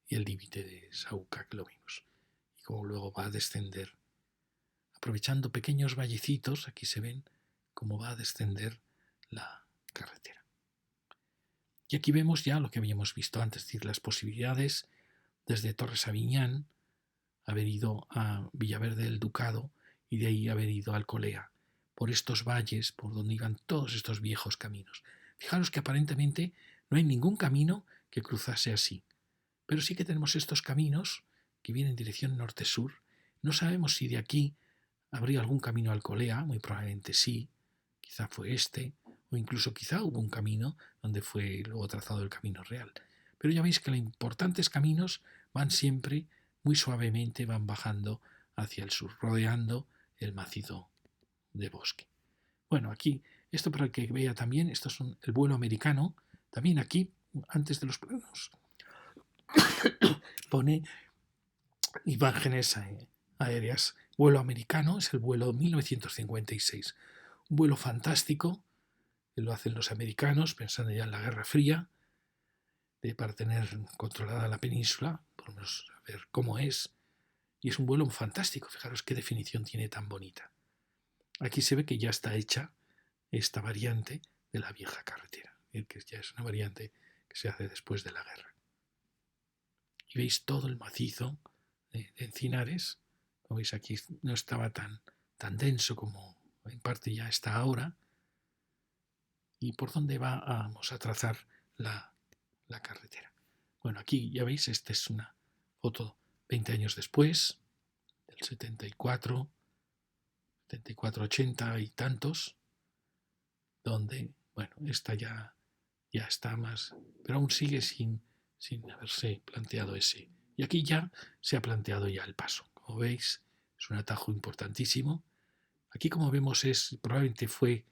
y el límite de Saúca, que lo vimos. Y cómo luego va a descender, aprovechando pequeños vallecitos, aquí se ven cómo va a descender la carretera. Y aquí vemos ya lo que habíamos visto antes, es decir, las posibilidades desde Torres Aviñán, haber ido a Villaverde del Ducado y de ahí haber ido a Alcolea, por estos valles por donde iban todos estos viejos caminos. Fijaros que aparentemente no hay ningún camino que cruzase así, pero sí que tenemos estos caminos que vienen en dirección norte-sur. No sabemos si de aquí habría algún camino a Alcolea, muy probablemente sí, quizá fue este, o incluso quizá hubo un camino donde fue luego trazado el camino real. Pero ya veis que los importantes caminos van siempre muy suavemente, van bajando hacia el sur, rodeando el macizo de bosque. Bueno, aquí, esto para el que vea también, esto es el vuelo americano. También aquí, antes de los planos, pone imágenes aéreas. Vuelo americano es el vuelo 1956. Un vuelo fantástico, que lo hacen los americanos, pensando ya en la Guerra Fría, para tener controlada la península, por lo menos saber cómo es. Y es un vuelo fantástico, fijaros qué definición tiene tan bonita. Aquí se ve que ya está hecha esta variante de la vieja carretera, que ya es una variante que se hace después de la guerra. Y veis todo el macizo de encinares, como veis aquí no estaba tan denso como en parte ya está ahora, y por dónde vamos a trazar la carretera. Bueno, aquí ya veis, esta es una foto 20 años después, del 74, 80 y tantos, donde, bueno, esta ya está más, pero aún sigue sin haberse planteado ese. Y aquí ya se ha planteado ya el paso. Como veis, es un atajo importantísimo. Aquí, como vemos, probablemente fue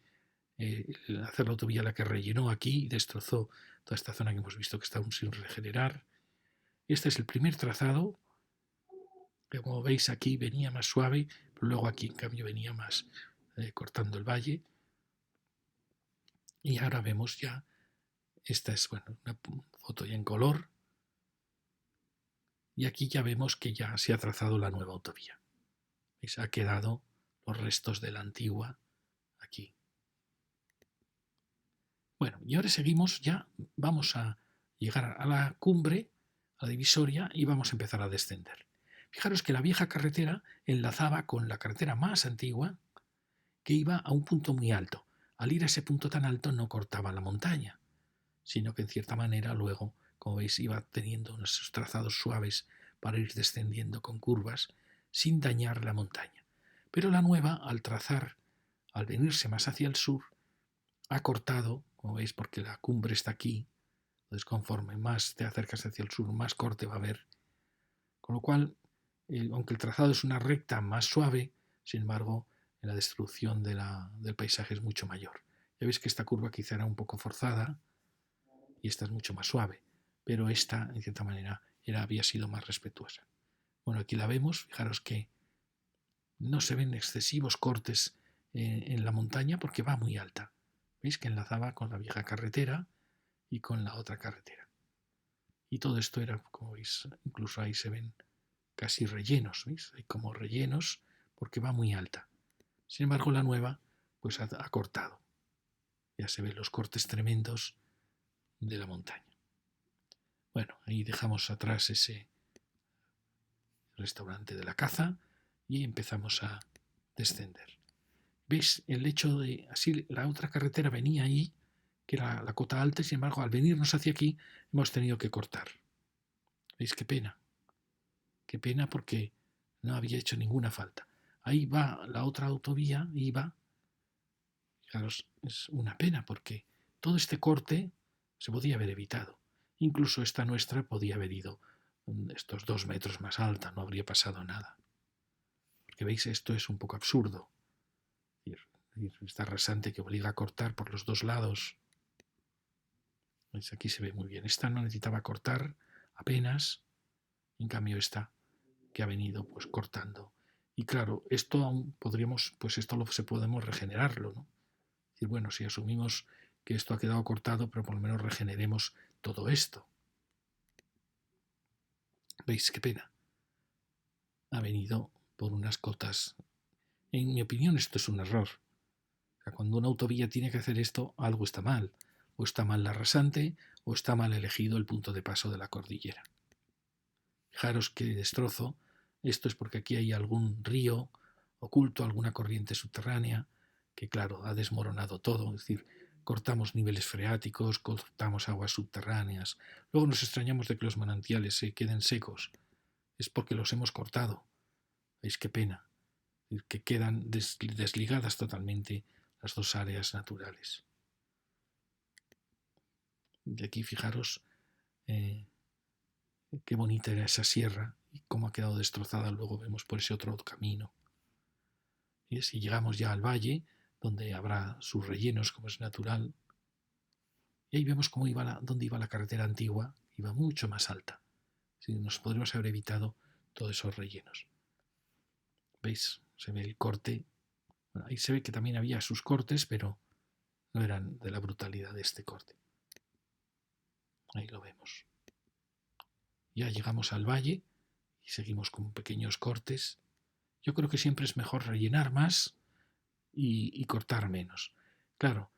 hacer la autovía la que rellenó aquí y destrozó toda esta zona que hemos visto que está aún sin regenerar. Este es el primer trazado, que como veis aquí venía más suave, pero luego aquí en cambio venía más cortando el valle. Y ahora vemos ya, esta es una foto ya en color, y aquí ya vemos que ya se ha trazado la nueva autovía. ¿Veis? Ha quedado los restos de la antigua aquí. Bueno, y ahora seguimos, ya vamos a llegar a la cumbre, a la divisoria, y vamos a empezar a descender. Fijaros que la vieja carretera enlazaba con la carretera más antigua, que iba a un punto muy alto. Al ir a ese punto tan alto no cortaba la montaña, sino que en cierta manera luego, como veis, iba teniendo unos trazados suaves para ir descendiendo con curvas sin dañar la montaña. Pero la nueva, al trazar, al venirse más hacia el sur, ha cortado, como veis, porque la cumbre está aquí, entonces conforme más te acercas hacia el sur, más corte va a haber. Con lo cual, aunque el trazado es una recta más suave, sin embargo, la destrucción del paisaje es mucho mayor. Ya veis que esta curva quizá era un poco forzada y esta es mucho más suave, pero esta, en cierta manera, había sido más respetuosa. Bueno, aquí la vemos, fijaros que no se ven excesivos cortes en la montaña porque va muy alta. Veis que enlazaba con la vieja carretera y con la otra carretera. Y todo esto era, como veis, incluso ahí se ven casi rellenos, ¿veis? Hay como rellenos porque va muy alta. Sin embargo, la nueva pues ha cortado. Ya se ven los cortes tremendos de la montaña. Bueno, ahí dejamos atrás ese restaurante de la caza y empezamos a descender. ¿Veis? El hecho de así la otra carretera venía ahí, que era la cota alta, y sin embargo al venirnos hacia aquí hemos tenido que cortar. ¿Veis qué pena? Qué pena porque no había hecho ninguna falta. Ahí va la otra autovía, iba. Fijaros, es una pena porque todo este corte se podía haber evitado. Incluso esta nuestra podía haber ido estos 2 metros más alta, no habría pasado nada. Porque veis, esto es un poco absurdo. Esta rasante que obliga a cortar por los dos lados. ¿Veis? Aquí se ve muy bien. Esta no necesitaba cortar apenas, en cambio esta que ha venido pues cortando. Y claro, esto aún podríamos, pues esto se podemos regenerarlo, ¿no? Es decir, bueno, si asumimos que esto ha quedado cortado, pero por lo menos regeneremos todo esto. ¿Veis qué pena? Ha venido por unas cotas. En mi opinión esto es un error. O sea, cuando una autovía tiene que hacer esto, algo está mal. O está mal la rasante, o está mal elegido el punto de paso de la cordillera. Fijaros qué destrozo. Esto es porque aquí hay algún río oculto, alguna corriente subterránea, que claro, ha desmoronado todo. Es decir, cortamos niveles freáticos, cortamos aguas subterráneas. Luego nos extrañamos de que los manantiales se queden secos. Es porque los hemos cortado. ¿Veis qué pena? Es decir, que quedan desligadas totalmente las dos áreas naturales. De aquí, fijaros, eh, qué bonita era esa sierra y cómo ha quedado destrozada. Luego vemos por ese otro camino. Y si llegamos ya al valle, donde habrá sus rellenos, como es natural, y ahí vemos cómo dónde iba la carretera antigua, iba mucho más alta. Si nos podríamos haber evitado todos esos rellenos. ¿Veis? Se ve el corte. Bueno, ahí se ve que también había sus cortes, pero no eran de la brutalidad de este corte. Ahí lo vemos. Ya llegamos al valle y seguimos con pequeños cortes. Yo creo que siempre es mejor rellenar más y cortar menos. Claro,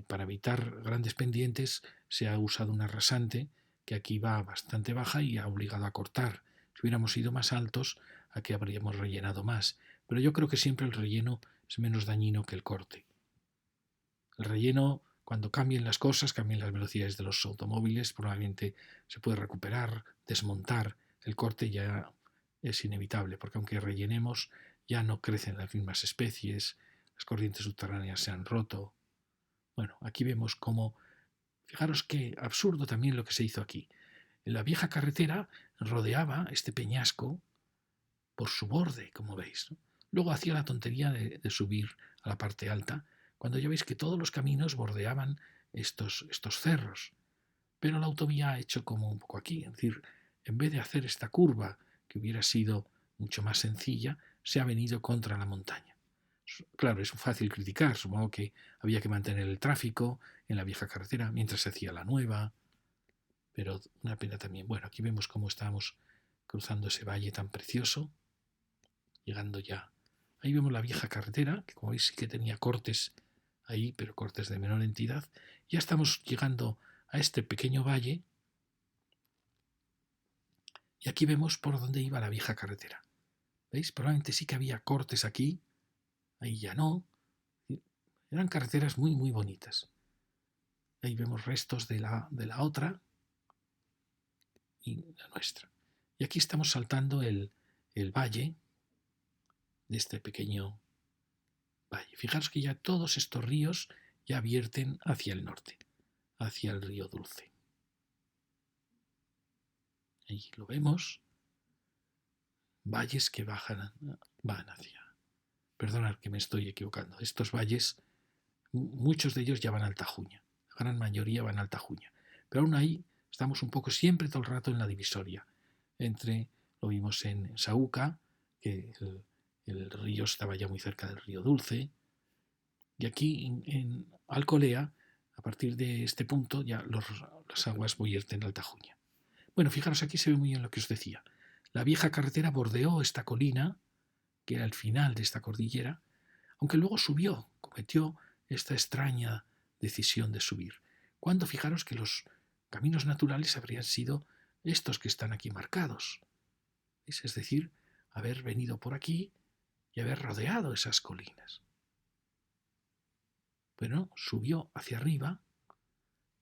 para evitar grandes pendientes se ha usado una rasante que aquí va bastante baja y ha obligado a cortar. Si hubiéramos ido más altos, aquí habríamos rellenado más. Pero yo creo que siempre el relleno es menos dañino que el corte. El relleno, cuando cambien las cosas, cambien las velocidades de los automóviles, probablemente se puede recuperar, desmontar. El corte ya es inevitable, porque aunque rellenemos, ya no crecen las mismas especies, las corrientes subterráneas se han roto. Bueno, aquí vemos cómo, fijaros qué absurdo también lo que se hizo aquí. En la vieja carretera rodeaba este peñasco por su borde, como veis, ¿no? Luego hacía la tontería de subir a la parte alta, cuando ya veis que todos los caminos bordeaban estos cerros. Pero la autovía ha hecho como un poco aquí, es decir, en vez de hacer esta curva que hubiera sido mucho más sencilla, se ha venido contra la montaña. Claro, es fácil criticar, supongo que había que mantener el tráfico en la vieja carretera mientras se hacía la nueva, pero una pena también. Bueno, aquí vemos cómo estamos cruzando ese valle tan precioso, llegando ya. Ahí vemos la vieja carretera, que como veis sí que tenía cortes ahí, pero cortes de menor entidad. Ya estamos llegando a este pequeño valle y aquí vemos por dónde iba la vieja carretera. ¿Veis? Probablemente sí que había cortes aquí, ahí ya no. Eran carreteras muy, muy bonitas. Ahí vemos restos de la otra y la nuestra. Y aquí estamos saltando el valle de este pequeño valle. Fijaros que ya todos estos ríos ya vierten hacia el norte, hacia el río Dulce. Ahí lo vemos. Valles que van hacia... Perdonad que me estoy equivocando. Estos valles, muchos de ellos ya van a Altajuña. La gran mayoría van a Altajuña. Pero aún ahí estamos un poco siempre todo el rato en la divisoria. Lo vimos en Saúca, que el río estaba ya muy cerca del río Dulce. Y aquí en Alcolea, a partir de este punto, ya las aguas vierten en Altajuña. Bueno, fijaros, aquí se ve muy bien lo que os decía. La vieja carretera bordeó esta colina, que era el final de esta cordillera, aunque luego subió, cometió esta extraña decisión de subir. Cuando fijaros que los caminos naturales habrían sido estos que están aquí marcados. Es decir, haber venido por aquí y haber rodeado esas colinas. Bueno, subió hacia arriba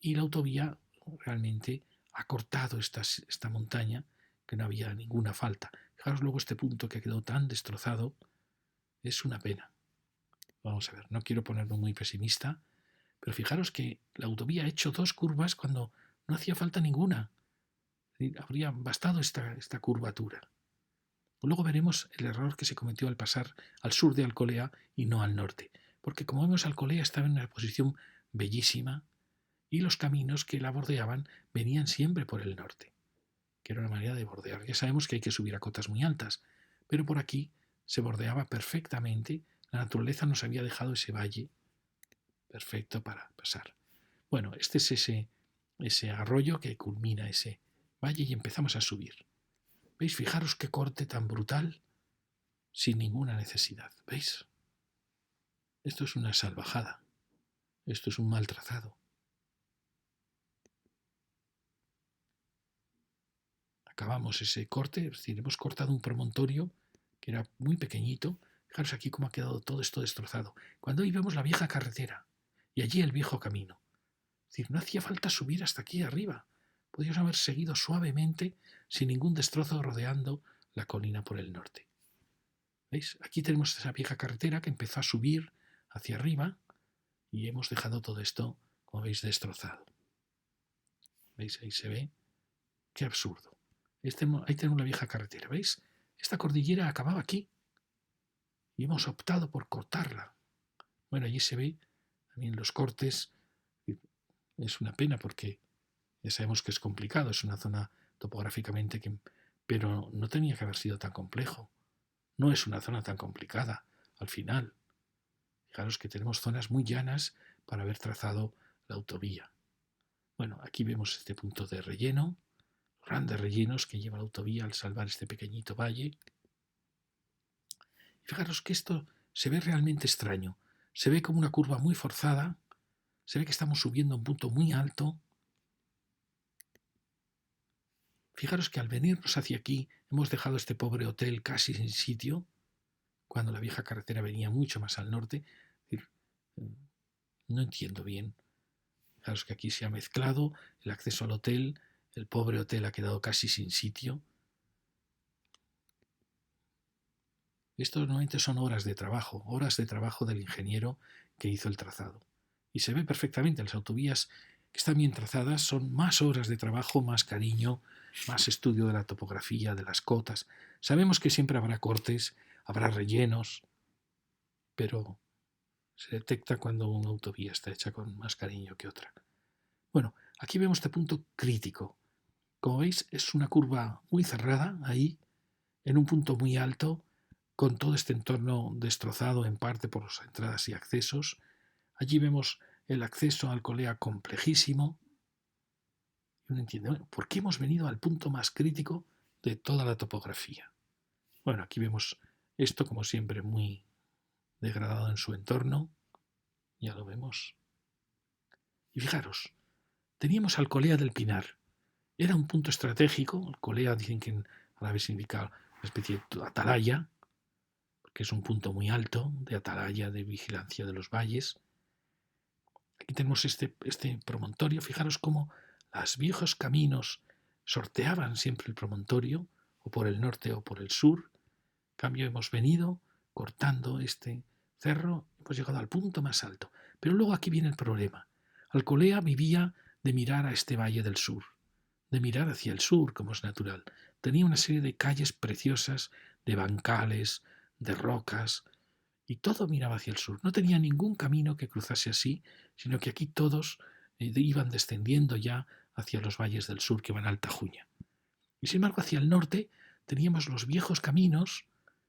y la autovía realmente ha cortado esta montaña que no había ninguna falta. Fijaros luego este punto que quedó tan destrozado, es una pena. Vamos a ver, no quiero ponerme muy pesimista, pero fijaros que la autovía ha hecho dos curvas cuando no hacía falta ninguna. Habría bastado esta curvatura. Luego veremos el error que se cometió al pasar al sur de Alcolea y no al norte, porque como vemos Alcolea estaba en una posición bellísima y los caminos que la bordeaban venían siempre por el norte, que era una manera de bordear. Ya sabemos que hay que subir a cotas muy altas, pero por aquí se bordeaba perfectamente. La naturaleza nos había dejado ese valle perfecto para pasar. Bueno, este es ese arroyo que culmina ese valle y empezamos a subir. ¿Veis? Fijaros qué corte tan brutal sin ninguna necesidad. ¿Veis? Esto es una salvajada. Esto es un mal trazado. Acabamos ese corte, es decir, hemos cortado un promontorio que era muy pequeñito. Fijaros aquí cómo ha quedado todo esto destrozado. Cuando hoy vemos la vieja carretera y allí el viejo camino. Es decir, no hacía falta subir hasta aquí arriba. Podríamos haber seguido suavemente sin ningún destrozo rodeando la colina por el norte. ¿Veis? Aquí tenemos esa vieja carretera que empezó a subir hacia arriba y hemos dejado todo esto, como veis, destrozado. ¿Veis? Ahí se ve Qué absurdo. Ahí tenemos la vieja carretera, ¿veis? Esta cordillera acababa aquí y hemos optado por cortarla. Bueno, allí se ve también los cortes. Es una pena porque ya sabemos que es complicado, es una zona topográficamente pero no tenía que haber sido tan complejo. No es una zona tan complicada al final. Fijaros que tenemos zonas muy llanas para haber trazado la autovía. Bueno, aquí vemos este punto de relleno, grandes rellenos que lleva la autovía al salvar este pequeñito valle. Y fijaros que esto se ve realmente extraño. Se ve como una curva muy forzada, se ve que estamos subiendo a un punto muy alto. Fijaros que al venirnos hacia aquí hemos dejado este pobre hotel casi sin sitio, cuando la vieja carretera venía mucho más al norte. Es decir, no entiendo bien. Fijaros que aquí se ha mezclado el acceso al hotel, el pobre hotel ha quedado casi sin sitio. Esto normalmente son horas de trabajo del ingeniero que hizo el trazado. Y se ve perfectamente, las autovías que están bien trazadas son más horas de trabajo, más cariño, más estudio de la topografía, de las cotas. Sabemos que siempre habrá cortes, habrá rellenos, pero se detecta cuando una autovía está hecha con más cariño que otra. Bueno, aquí vemos este punto crítico. Como veis, es una curva muy cerrada ahí, en un punto muy alto, con todo este entorno destrozado en parte por las entradas y accesos. Allí vemos el acceso al Alcolea complejísimo. Y uno entiende, bueno, ¿por qué hemos venido al punto más crítico de toda la topografía? Bueno, aquí vemos esto, como siempre, muy degradado en su entorno. Ya lo vemos. Y fijaros, teníamos Alcolea del Pinar. Era un punto estratégico. Alcolea dicen que en árabe significa una especie de atalaya, que es un punto muy alto de atalaya, de vigilancia de los valles. Aquí tenemos este promontorio. Fijaros cómo los viejos caminos sorteaban siempre el promontorio, o por el norte o por el sur. En cambio, hemos venido cortando este cerro, hemos llegado al punto más alto. Pero luego aquí viene el problema. Alcolea vivía de mirar a este valle del sur, de mirar hacia el sur, como es natural. Tenía una serie de calles preciosas, de bancales, de rocas, y todo miraba hacia el sur. No tenía ningún camino que cruzase así, sino que aquí todos iban descendiendo ya hacia los valles del sur que van a Altajuña. Y sin embargo, hacia el norte teníamos los viejos caminos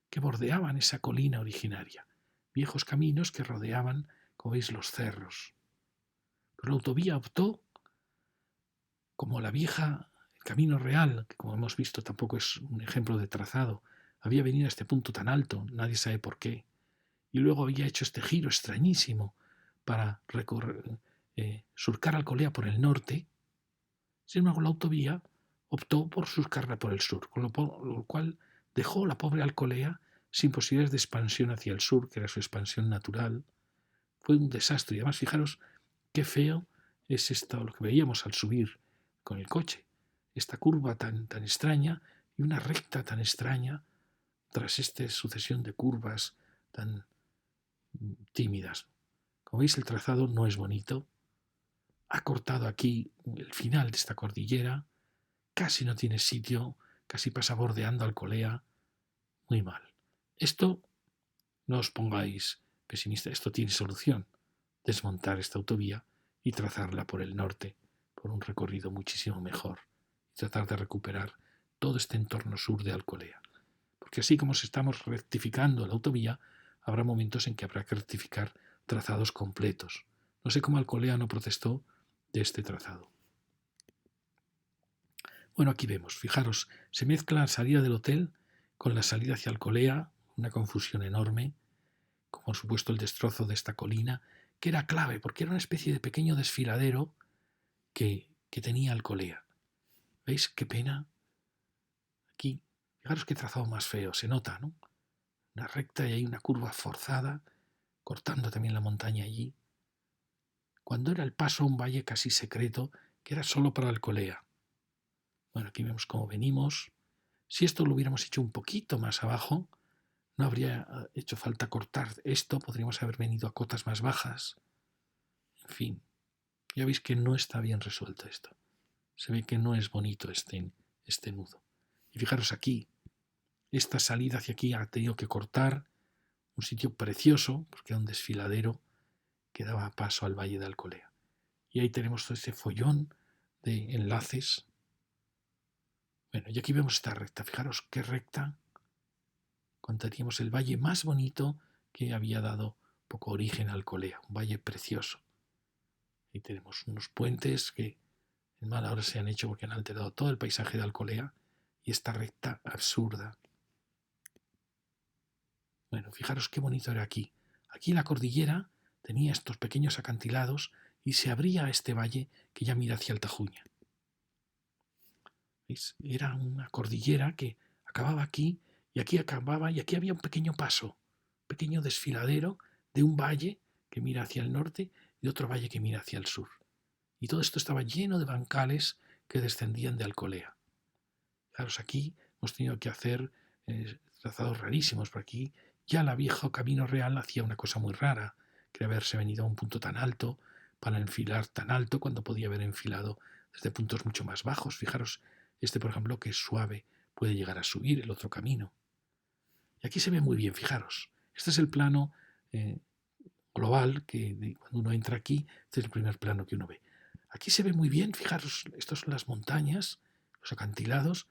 que bordeaban esa colina originaria. Viejos caminos que rodeaban, como veis, los cerros. Pero la autovía optó, como la vieja, el camino real, que como hemos visto tampoco es un ejemplo de trazado, había venido a este punto tan alto, nadie sabe por qué, y luego había hecho este giro extrañísimo para surcar Alcolea por el norte. Sin embargo, la autovía optó por surcarla por el sur, con lo cual dejó la pobre Alcolea sin posibilidades de expansión hacia el sur, que era su expansión natural. Fue un desastre. Y además, fijaros qué feo es esto, lo que veíamos al subir con el coche. Esta curva tan extraña y una recta tan extraña tras esta sucesión de curvas tan tímidas. Como veis, el trazado no es bonito. Ha cortado aquí el final de esta cordillera. Casi no tiene sitio. Casi pasa bordeando Alcolea. Muy mal. Esto, no os pongáis pesimistas. Esto tiene solución. Desmontar esta autovía y trazarla por el norte, por un recorrido muchísimo mejor. Y tratar de recuperar todo este entorno sur de Alcolea. Porque así como se estamos rectificando la autovía, habrá momentos en que habrá que rectificar trazados completos. No sé cómo Alcolea no protestó de este trazado. Bueno, aquí vemos, fijaros, se mezcla la salida del hotel con la salida hacia Alcolea, una confusión enorme, como por supuesto el destrozo de esta colina, que era clave, porque era una especie de pequeño desfiladero que tenía Alcolea. ¿Veis qué pena? Aquí, fijaros qué trazado más feo, se nota, ¿no? Una recta y hay una curva forzada, cortando también la montaña allí, cuando era el paso a un valle casi secreto que era solo para Alcolea. Bueno, aquí vemos cómo venimos. Si esto lo hubiéramos hecho un poquito más abajo, no habría hecho falta cortar esto, podríamos haber venido a cotas más bajas. En fin, ya veis que no está bien resuelto esto. se ve que no es bonito este nudo. Y fijaros aquí, esta salida hacia aquí ha tenido que cortar un sitio precioso, porque era un desfiladero que daba paso al Valle de Alcolea. Y ahí tenemos todo ese follón de enlaces. Bueno, y aquí vemos esta recta. Fijaros qué recta contaríamos el valle más bonito que había dado poco origen a Alcolea, un valle precioso. Ahí tenemos unos puentes que en mala hora se han hecho porque han alterado todo el paisaje de Alcolea y esta recta absurda. Bueno, fijaros qué bonito era aquí. Aquí la cordillera tenía estos pequeños acantilados y se abría a este valle que ya mira hacia el Tajuña. ¿Veis? Era una cordillera que acababa aquí acababa y aquí había un pequeño paso, un pequeño desfiladero de un valle que mira hacia el norte y otro valle que mira hacia el sur. Y todo esto estaba lleno de bancales que descendían de Alcolea. Fijaros, aquí hemos tenido que hacer trazados rarísimos, por aquí ya la vieja Camino Real hacía una cosa muy rara, que era haberse venido a un punto tan alto para enfilar tan alto cuando podía haber enfilado desde puntos mucho más bajos. Fijaros, este por ejemplo que es suave, puede llegar a subir el otro camino. Y aquí se ve muy bien, fijaros, este es el plano global, que cuando uno entra aquí, este es el primer plano que uno ve. Aquí se ve muy bien, fijaros, estas son las montañas, los acantilados.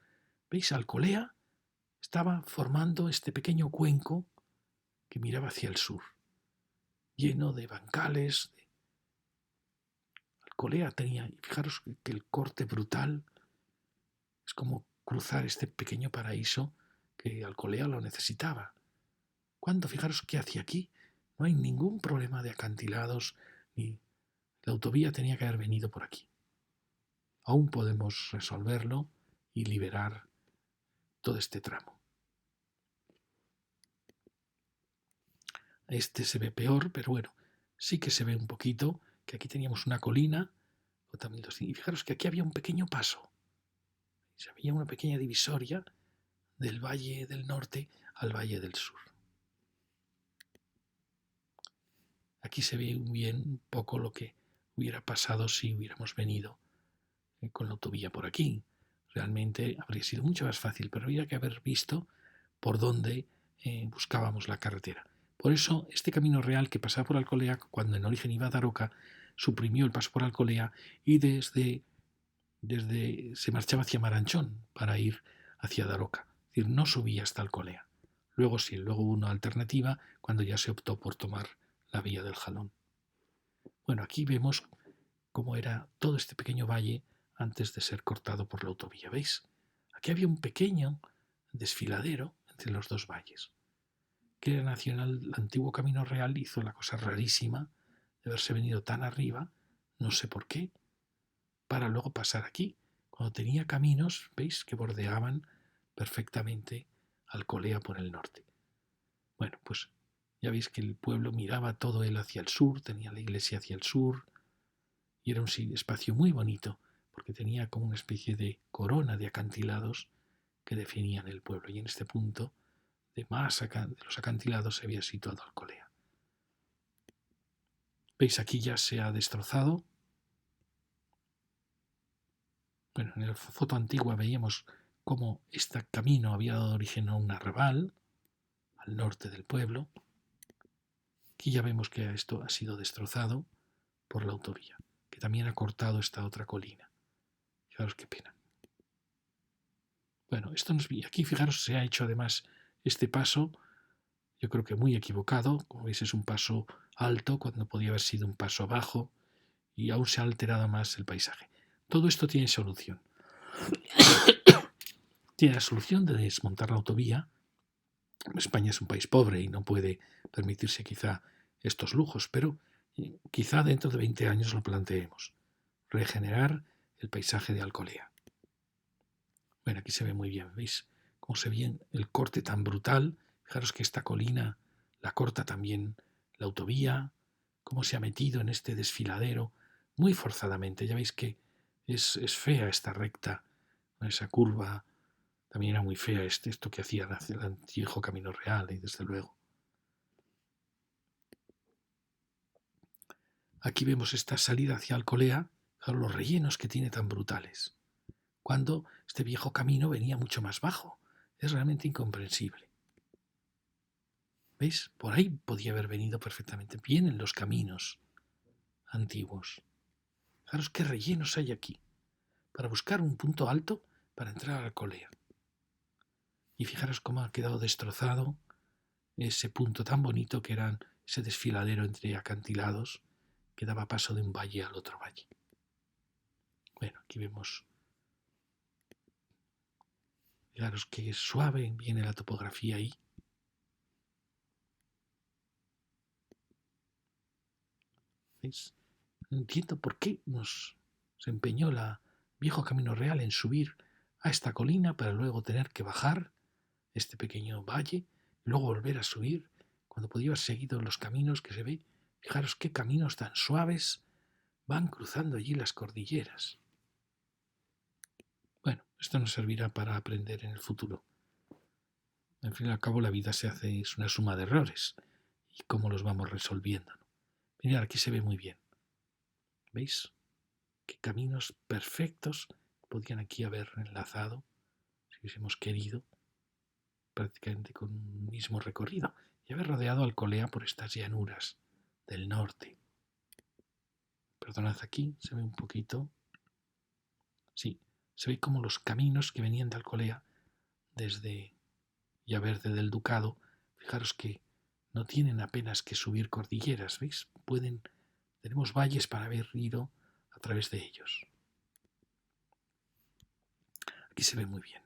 ¿Veis? Alcolea estaba formando este pequeño cuenco que miraba hacia el sur, lleno de bancales. Alcolea tenía, y fijaros que el corte brutal es como cruzar este pequeño paraíso que Alcolea lo necesitaba. ¿Cuándo? Fijaros qué hacia aquí. No hay ningún problema de acantilados, ni la autovía tenía que haber venido por aquí. Aún podemos resolverlo y liberar todo este tramo. Este se ve peor, pero bueno, sí que se ve un poquito, que aquí teníamos una colina, y fijaros que aquí había un pequeño paso, había una pequeña divisoria del Valle del Norte al Valle del Sur. Aquí se ve bien un poco lo que hubiera pasado si hubiéramos venido con la autovía por aquí. Realmente habría sido mucho más fácil, pero habría que haber visto por dónde buscábamos la carretera. Por eso, este camino real que pasaba por Alcolea, cuando en origen iba a Daroca, suprimió el paso por Alcolea y desde se marchaba hacia Maranchón para ir hacia Daroca. Es decir, no subía hasta Alcolea. Luego sí, luego hubo una alternativa cuando ya se optó por tomar la vía del Jalón. Bueno, aquí vemos cómo era todo este pequeño valle antes de ser cortado por la autovía. ¿Veis? Aquí había un pequeño desfiladero entre los dos valles. Que era nacional, el antiguo Camino Real hizo la cosa rarísima de haberse venido tan arriba, no sé por qué, para luego pasar aquí, cuando tenía caminos, veis, que bordeaban perfectamente Alcolea por el norte. Bueno, pues ya veis que el pueblo miraba todo él hacia el sur, tenía la iglesia hacia el sur, y era un espacio muy bonito, porque tenía como una especie de corona de acantilados que definían el pueblo. Y en este punto de los acantilados se había situado Alcolea. ¿Veis? Aquí ya se ha destrozado. Bueno, en la foto antigua veíamos cómo este camino había dado origen a un arrabal al norte del pueblo. Aquí ya vemos que esto ha sido destrozado por la autovía, que también ha cortado esta otra colina. Fijaros qué pena. Bueno, esto nos vi. Aquí, fijaros, se ha hecho además este paso, yo creo que muy equivocado. Como veis, es un paso alto cuando podía haber sido un paso bajo y aún se ha alterado más el paisaje. Todo esto tiene solución. Tiene la solución de desmontar la autovía. España es un país pobre y no puede permitirse quizá estos lujos, pero quizá dentro de 20 años lo planteemos. Regenerar el paisaje de Alcolea. Bueno, aquí se ve muy bien, ¿veis? Cómo se ve el corte tan brutal. Fijaros que esta colina la corta también la autovía, cómo se ha metido en este desfiladero muy forzadamente. Ya veis que es fea esta recta, esa curva. También era muy fea esto que hacía el antiguo Camino Real, y desde luego. Aquí vemos esta salida hacia Alcolea. Fijaros los rellenos que tiene tan brutales, cuando este viejo camino venía mucho más bajo. Es realmente incomprensible. ¿Veis? Por ahí podía haber venido perfectamente. Vienen los caminos antiguos. Fijaros qué rellenos hay aquí, para buscar un punto alto para entrar a Alcolea. Y fijaros cómo ha quedado destrozado ese punto tan bonito que era ese desfiladero entre acantilados que daba paso de un valle al otro valle. Bueno, aquí vemos, fijaros qué suave viene la topografía ahí. ¿Veis? No entiendo por qué se empeñó la viejo Camino Real en subir a esta colina para luego tener que bajar este pequeño valle y luego volver a subir cuando podía haber seguido los caminos que se ve. Fijaros qué caminos tan suaves van cruzando allí las cordilleras. Bueno, esto nos servirá para aprender en el futuro. Al fin y al cabo la vida es una suma de errores y cómo los vamos resolviendo, ¿no? Mirad, aquí se ve muy bien. ¿Veis? Qué caminos perfectos podían aquí haber enlazado si hubiésemos querido, prácticamente con un mismo recorrido, y haber rodeado Alcolea por estas llanuras del norte. Perdonad, aquí se ve un poquito. Sí, se ve como los caminos que venían de Alcolea desde Villaverde del Ducado. Fijaros que no tienen apenas que subir cordilleras, ¿veis? Tenemos valles para haber ido a través de ellos. Aquí se ve muy bien.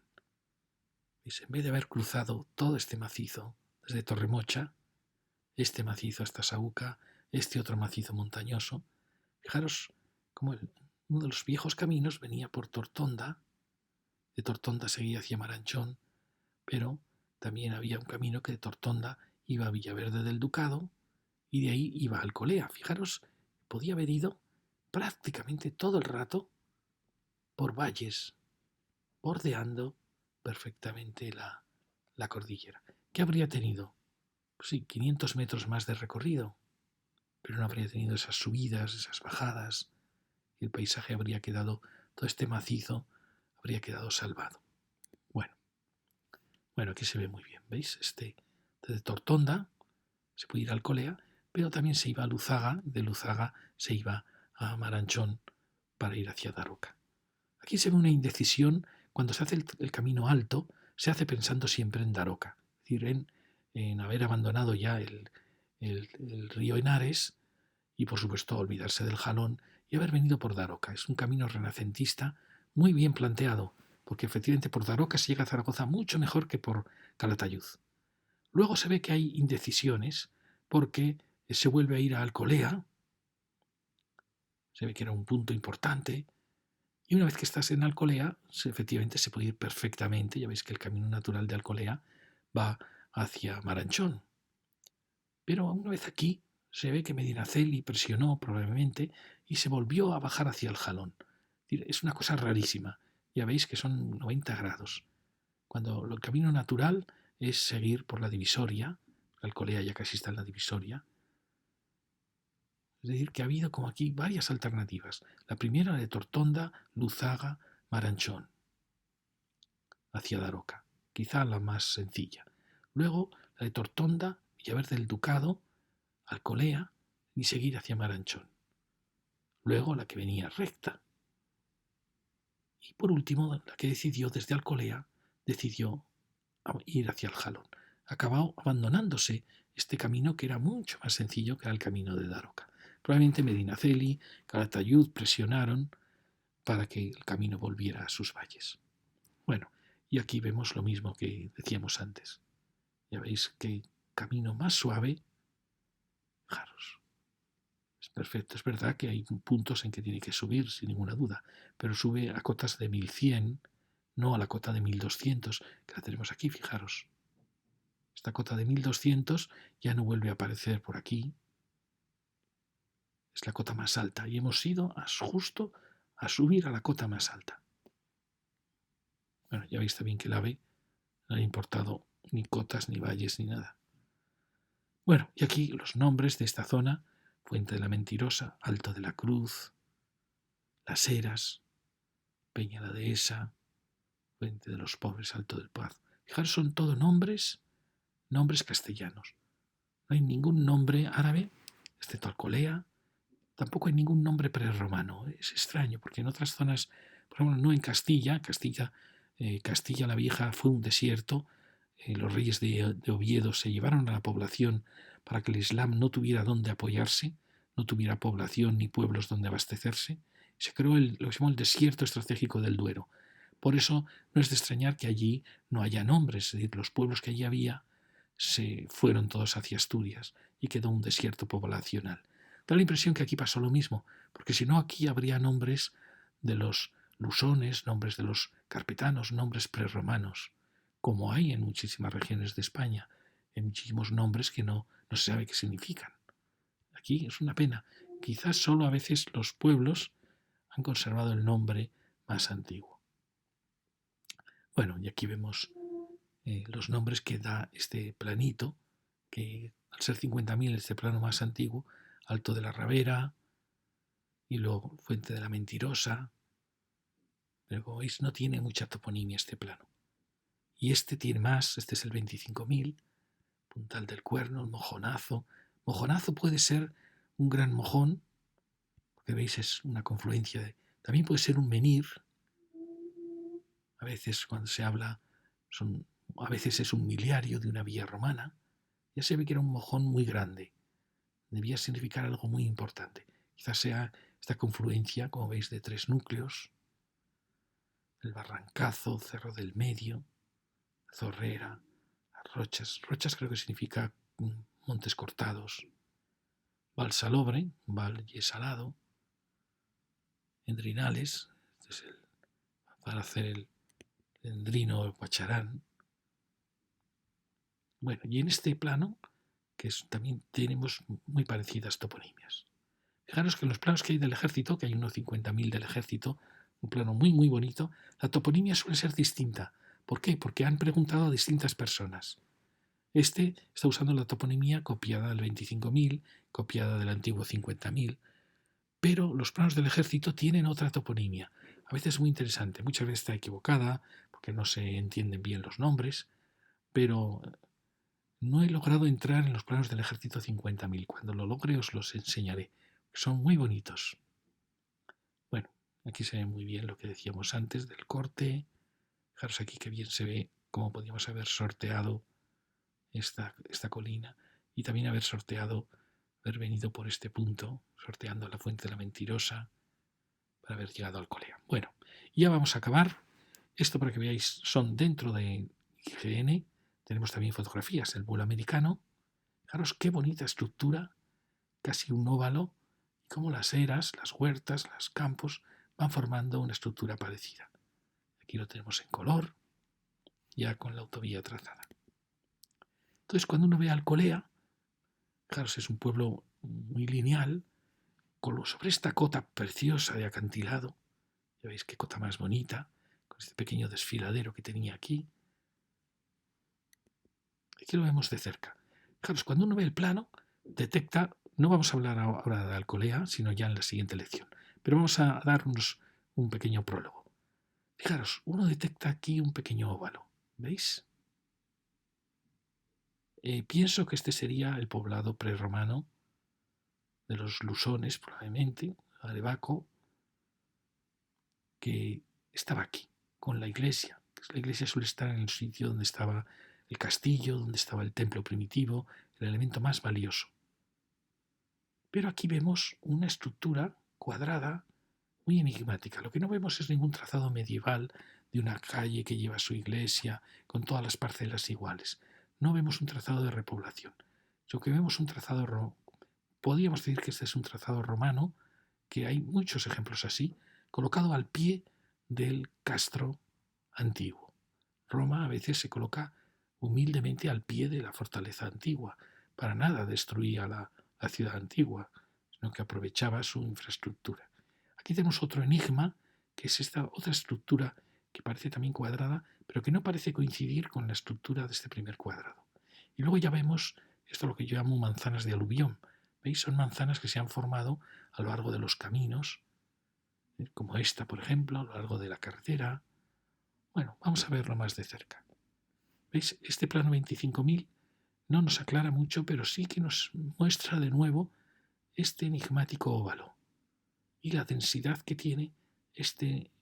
¿Veis? En vez de haber cruzado todo este macizo desde Torremocha, este macizo hasta Saúca, este otro macizo montañoso, fijaros cómo uno de los viejos caminos venía por Tortonda, de Tortonda seguía hacia Maranchón, pero también había un camino que de Tortonda iba a Villaverde del Ducado y de ahí iba a Alcolea. Fijaros, podía haber ido prácticamente todo el rato por valles, bordeando perfectamente la cordillera. ¿Qué habría tenido? Pues sí, 500 metros más de recorrido, pero no habría tenido esas subidas, esas bajadas, y el paisaje habría quedado, todo este macizo habría quedado salvado. Bueno, aquí se ve muy bien, ¿veis? Desde Tortonda se puede ir a Alcolea, pero también se iba a Luzaga, de Luzaga se iba a Maranchón para ir hacia Daroca. Aquí se ve una indecisión. Cuando se hace el camino alto, se hace pensando siempre en Daroca, es decir, en haber abandonado ya el río Henares y, por supuesto, olvidarse del Jalón y haber venido por Daroca. Es un camino renacentista muy bien planteado, porque efectivamente por Daroca se llega a Zaragoza mucho mejor que por Calatayud. Luego se ve que hay indecisiones porque se vuelve a ir a Alcolea, se ve que era un punto importante, y una vez que estás en Alcolea, efectivamente se puede ir perfectamente, ya veis que el camino natural de Alcolea va hacia Maranchón. Pero una vez aquí se ve que Medinaceli presionó probablemente y se volvió a bajar hacia el Jalón. Es una cosa rarísima, ya veis que son 90 grados. Cuando el camino natural es seguir por la divisoria, Alcolea ya casi está en la divisoria. Es decir, que ha habido como aquí varias alternativas. La primera de Tortonda, Luzaga, Maranchón, hacia Daroca, quizá la más sencilla. Luego la de Tortonda, Villaverde del Ducado, Alcolea y seguir hacia Maranchón. Luego la que venía recta. Y por último, la que decidió desde Alcolea, decidió ir hacia el Jalón. Acabó abandonándose este camino que era mucho más sencillo que era el camino de Daroca. Probablemente Medinaceli, Calatayud presionaron para que el camino volviera a sus valles. Bueno, y aquí vemos lo mismo que decíamos antes. Ya veis que camino más suave, fijaros. Es perfecto, es verdad que hay puntos en que tiene que subir, sin ninguna duda, pero sube a cotas de 1100, no a la cota de 1200, que la tenemos aquí, fijaros. Esta cota de 1200 ya no vuelve a aparecer por aquí. Es la cota más alta y hemos ido justo a subir a la cota más alta. Bueno, ya veis también que el AVE no le ha importado ni cotas, ni valles, ni nada. Bueno, y aquí los nombres de esta zona: Fuente de la Mentirosa, Alto de la Cruz, Las Heras, Peña la Dehesa, Fuente de los Pobres, Alto del Paz. Fijaros, son todo nombres castellanos. No hay ningún nombre árabe, excepto Alcolea. Tampoco hay ningún nombre prerromano. Es extraño, porque en otras zonas, por ejemplo, no en Castilla, Castilla la Vieja fue un desierto. Los reyes de Oviedo se llevaron a la población para que el Islam no tuviera dónde apoyarse, no tuviera población ni pueblos donde abastecerse. Se creó lo que se llamó el desierto estratégico del Duero. Por eso no es de extrañar que allí no haya nombres, es decir, los pueblos que allí había se fueron todos hacia Asturias y quedó un desierto poblacional. Da la impresión que aquí pasó lo mismo, porque si no aquí habría nombres de los lusones, nombres de los carpetanos, nombres prerromanos, como hay en muchísimas regiones de España, en muchísimos nombres que no se sabe qué significan. Aquí es una pena. Quizás solo a veces los pueblos han conservado el nombre más antiguo. Bueno, y aquí vemos los nombres que da este planito, que al ser 50.000 es el plano más antiguo, Alto de la Ravera, y luego Fuente de la Mentirosa. Pero como veis, no tiene mucha toponimia este plano. Y este tiene más, este es el 25.000, Puntal del Cuerno, el Mojonazo. Mojonazo puede ser un gran mojón, porque veis es una confluencia. También puede ser un menir. A veces cuando se habla, a veces es un miliario de una villa romana. Ya se ve que era un mojón muy grande. Debía significar algo muy importante. Quizás sea esta confluencia, como veis, de 3 núcleos. El Barrancazo, Cerro del Medio, Zorrera, las Rochas. Rochas creo que significa montes cortados. Valsalobre, valle salado. Endrinales, este es para hacer el endrino o el guacharán. Bueno, y en este plano, que también tenemos muy parecidas toponimias. Fijaros que en los planos que hay del ejército, que hay unos 50.000 del ejército, un plano muy muy bonito, la toponimia suele ser distinta. ¿Por qué? Porque han preguntado a distintas personas. Este está usando la toponimia copiada del 25.000, copiada del antiguo 50.000, pero los planos del ejército tienen otra toponimia. A veces muy interesante, muchas veces está equivocada, porque no se entienden bien los nombres, pero no he logrado entrar en los planos del ejército 50.000. Cuando lo logre os los enseñaré. Son muy bonitos. Bueno, aquí se ve muy bien lo que decíamos antes del corte. Fijaros aquí que bien se ve cómo podíamos haber sorteado esta colina y también haber venido por este punto, sorteando la Fuente de la Mentirosa para haber llegado al Alcolea. Bueno, ya vamos a acabar. Esto para que veáis son dentro de IGN. Tenemos también fotografías del vuelo americano. Fijaros qué bonita estructura, casi un óvalo, y cómo las eras, las huertas, los campos van formando una estructura parecida. Aquí lo tenemos en color, ya con la autovía trazada. Entonces, cuando uno ve Alcolea, fijaros, es un pueblo muy lineal, sobre esta cota preciosa de acantilado. Ya veis qué cota más bonita, con este pequeño desfiladero que tenía aquí. Aquí lo vemos de cerca. Fijaros, cuando uno ve el plano, detecta, no vamos a hablar ahora de Alcolea, sino ya en la siguiente lección, pero vamos a darnos un pequeño prólogo. Fijaros, uno detecta aquí un pequeño óvalo, ¿veis? Pienso que este sería el poblado prerromano de los lusones, probablemente, Arevaco, que estaba aquí, con la iglesia. La iglesia suele estar en el sitio donde estaba el castillo, donde estaba el templo primitivo, el elemento más valioso. Pero aquí vemos una estructura cuadrada muy enigmática. Lo que no vemos es ningún trazado medieval de una calle que lleva a su iglesia con todas las parcelas iguales. No vemos un trazado de repoblación. Lo que vemos es un trazado podríamos decir que este es un trazado romano, que hay muchos ejemplos así, colocado al pie del castro antiguo. Roma a veces se coloca humildemente al pie de la fortaleza antigua. Para nada destruía la ciudad antigua, sino que aprovechaba su infraestructura. Aquí tenemos otro enigma, que es esta otra estructura que parece también cuadrada, pero que no parece coincidir con la estructura de este primer cuadrado. Y luego ya vemos esto lo que yo llamo manzanas de aluvión. ¿Veis? Son manzanas que se han formado a lo largo de los caminos como esta, por ejemplo, a lo largo de la carretera. Bueno, vamos a verlo más de cerca. ¿Veis? Este plano 25.000 no nos aclara mucho, pero sí que nos muestra de nuevo este enigmático óvalo y la densidad que tiene este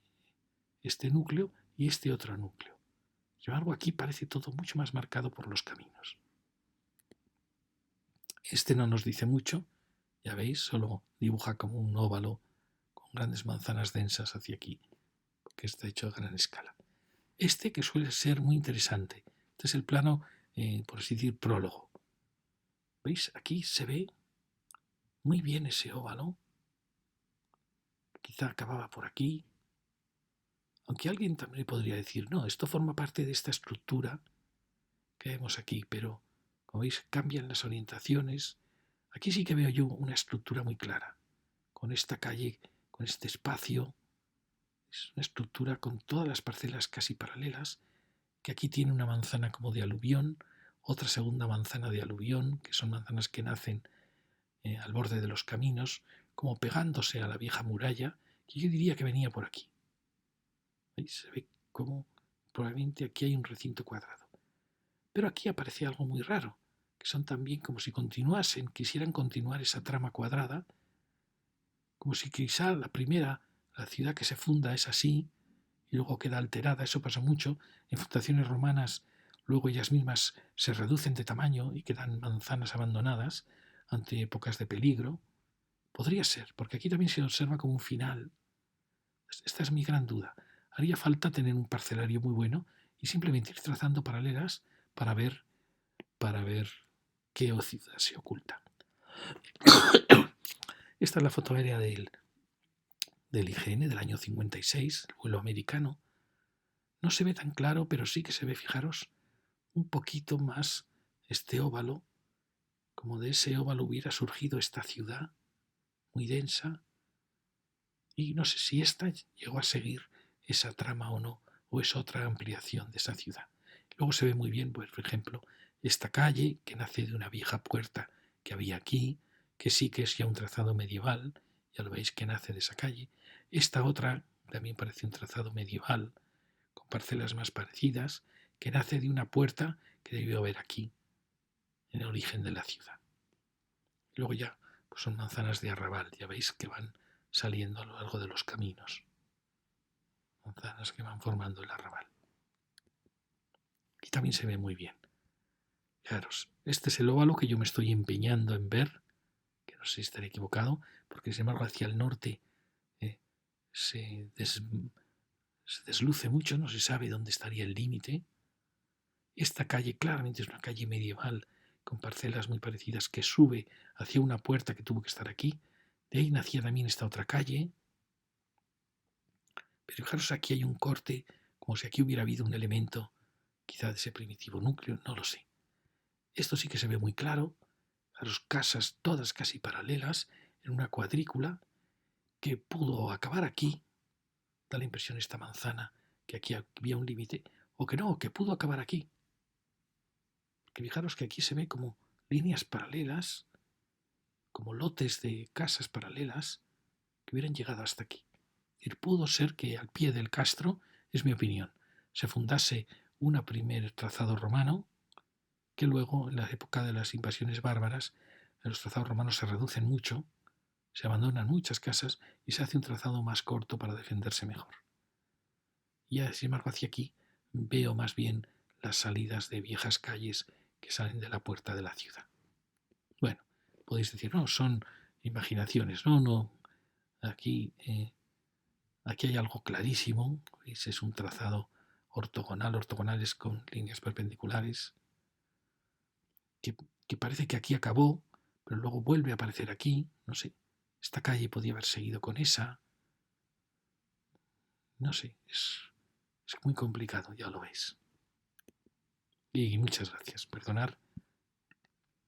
núcleo y este otro núcleo. Sin embargo, aquí parece todo mucho más marcado por los caminos. Este no nos dice mucho, ya veis, solo dibuja como un óvalo con grandes manzanas densas hacia aquí, porque está hecho a gran escala. Este que suele ser muy interesante, este es el plano, por así decir, prólogo. ¿Veis? Aquí se ve muy bien ese óvalo, quizá acababa por aquí, aunque alguien también podría decir, no, esto forma parte de esta estructura que vemos aquí, pero como veis cambian las orientaciones. Aquí sí que veo yo una estructura muy clara, con esta calle, con este espacio. Es una estructura con todas las parcelas casi paralelas, que aquí tiene una manzana como de aluvión, otra segunda manzana de aluvión, que son manzanas que nacen al borde de los caminos, como pegándose a la vieja muralla, que yo diría que venía por aquí. ¿Veis? Se ve como probablemente aquí hay un recinto cuadrado. Pero aquí aparece algo muy raro, que son también como si continuasen, quisieran continuar esa trama cuadrada, como si quizá la ciudad que se funda es así, y luego queda alterada. Eso pasa mucho en fundaciones romanas. Luego ellas mismas se reducen de tamaño y quedan manzanas abandonadas ante épocas de peligro. Podría ser, porque aquí también se observa como un final. Esta es mi gran duda. Haría falta tener un parcelario muy bueno y simplemente ir trazando paralelas para ver qué ciudad se oculta. Esta es la foto aérea del IGN del año 56, el vuelo americano. No se ve tan claro, pero sí que se ve, fijaros, un poquito más este óvalo, como de ese óvalo hubiera surgido esta ciudad muy densa, y no sé si esta llegó a seguir esa trama o no, o es otra ampliación de esa ciudad. Luego se ve muy bien, pues, por ejemplo, esta calle que nace de una vieja puerta que había aquí, que sí que es ya un trazado medieval, ya lo veis que nace de esa calle. Esta otra también parece un trazado medieval, con parcelas más parecidas, que nace de una puerta que debió haber aquí, en el origen de la ciudad. Luego ya pues son manzanas de arrabal, ya veis que van saliendo a lo largo de los caminos. Manzanas que van formando el arrabal. Y también se ve muy bien. Fijaros, este es el óvalo que yo me estoy empeñando en ver, que no sé si estaré equivocado, porque sin embargo hacia el norte se desluce mucho, no se sabe dónde estaría el límite. Esta calle claramente es una calle medieval con parcelas muy parecidas que sube hacia una puerta que tuvo que estar aquí. De ahí nacía también esta otra calle. Pero fijaros, aquí hay un corte, como si aquí hubiera habido un elemento, quizá de ese primitivo núcleo, no lo sé. Esto sí que se ve muy claro. Fijaros, casas todas casi paralelas en una cuadrícula que pudo acabar aquí. Da la impresión esta manzana que aquí había un límite, o que no, que pudo acabar aquí. Que fijaros que aquí se ve como líneas paralelas, como lotes de casas paralelas que hubieran llegado hasta aquí. Es decir, pudo ser que al pie del castro, es mi opinión, se fundase un primer trazado romano, que luego, en la época de las invasiones bárbaras, los trazados romanos se reducen mucho, se abandonan muchas casas y se hace un trazado más corto para defenderse mejor. Y sin embargo, hacia aquí veo más bien las salidas de viejas calles que salen de la puerta de la ciudad. Bueno, podéis decir, no, son imaginaciones, no, aquí hay algo clarísimo, ¿veis? Es un trazado ortogonales con líneas perpendiculares, que parece que aquí acabó, pero luego vuelve a aparecer aquí, no sé, esta calle podía haber seguido con esa, no sé, es muy complicado, ya lo veis. Y muchas gracias, perdonad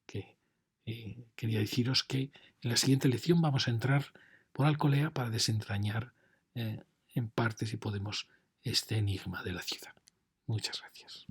que quería deciros que en la siguiente lección vamos a entrar por Alcolea para desentrañar en parte, si podemos, este enigma de la ciudad. Muchas gracias.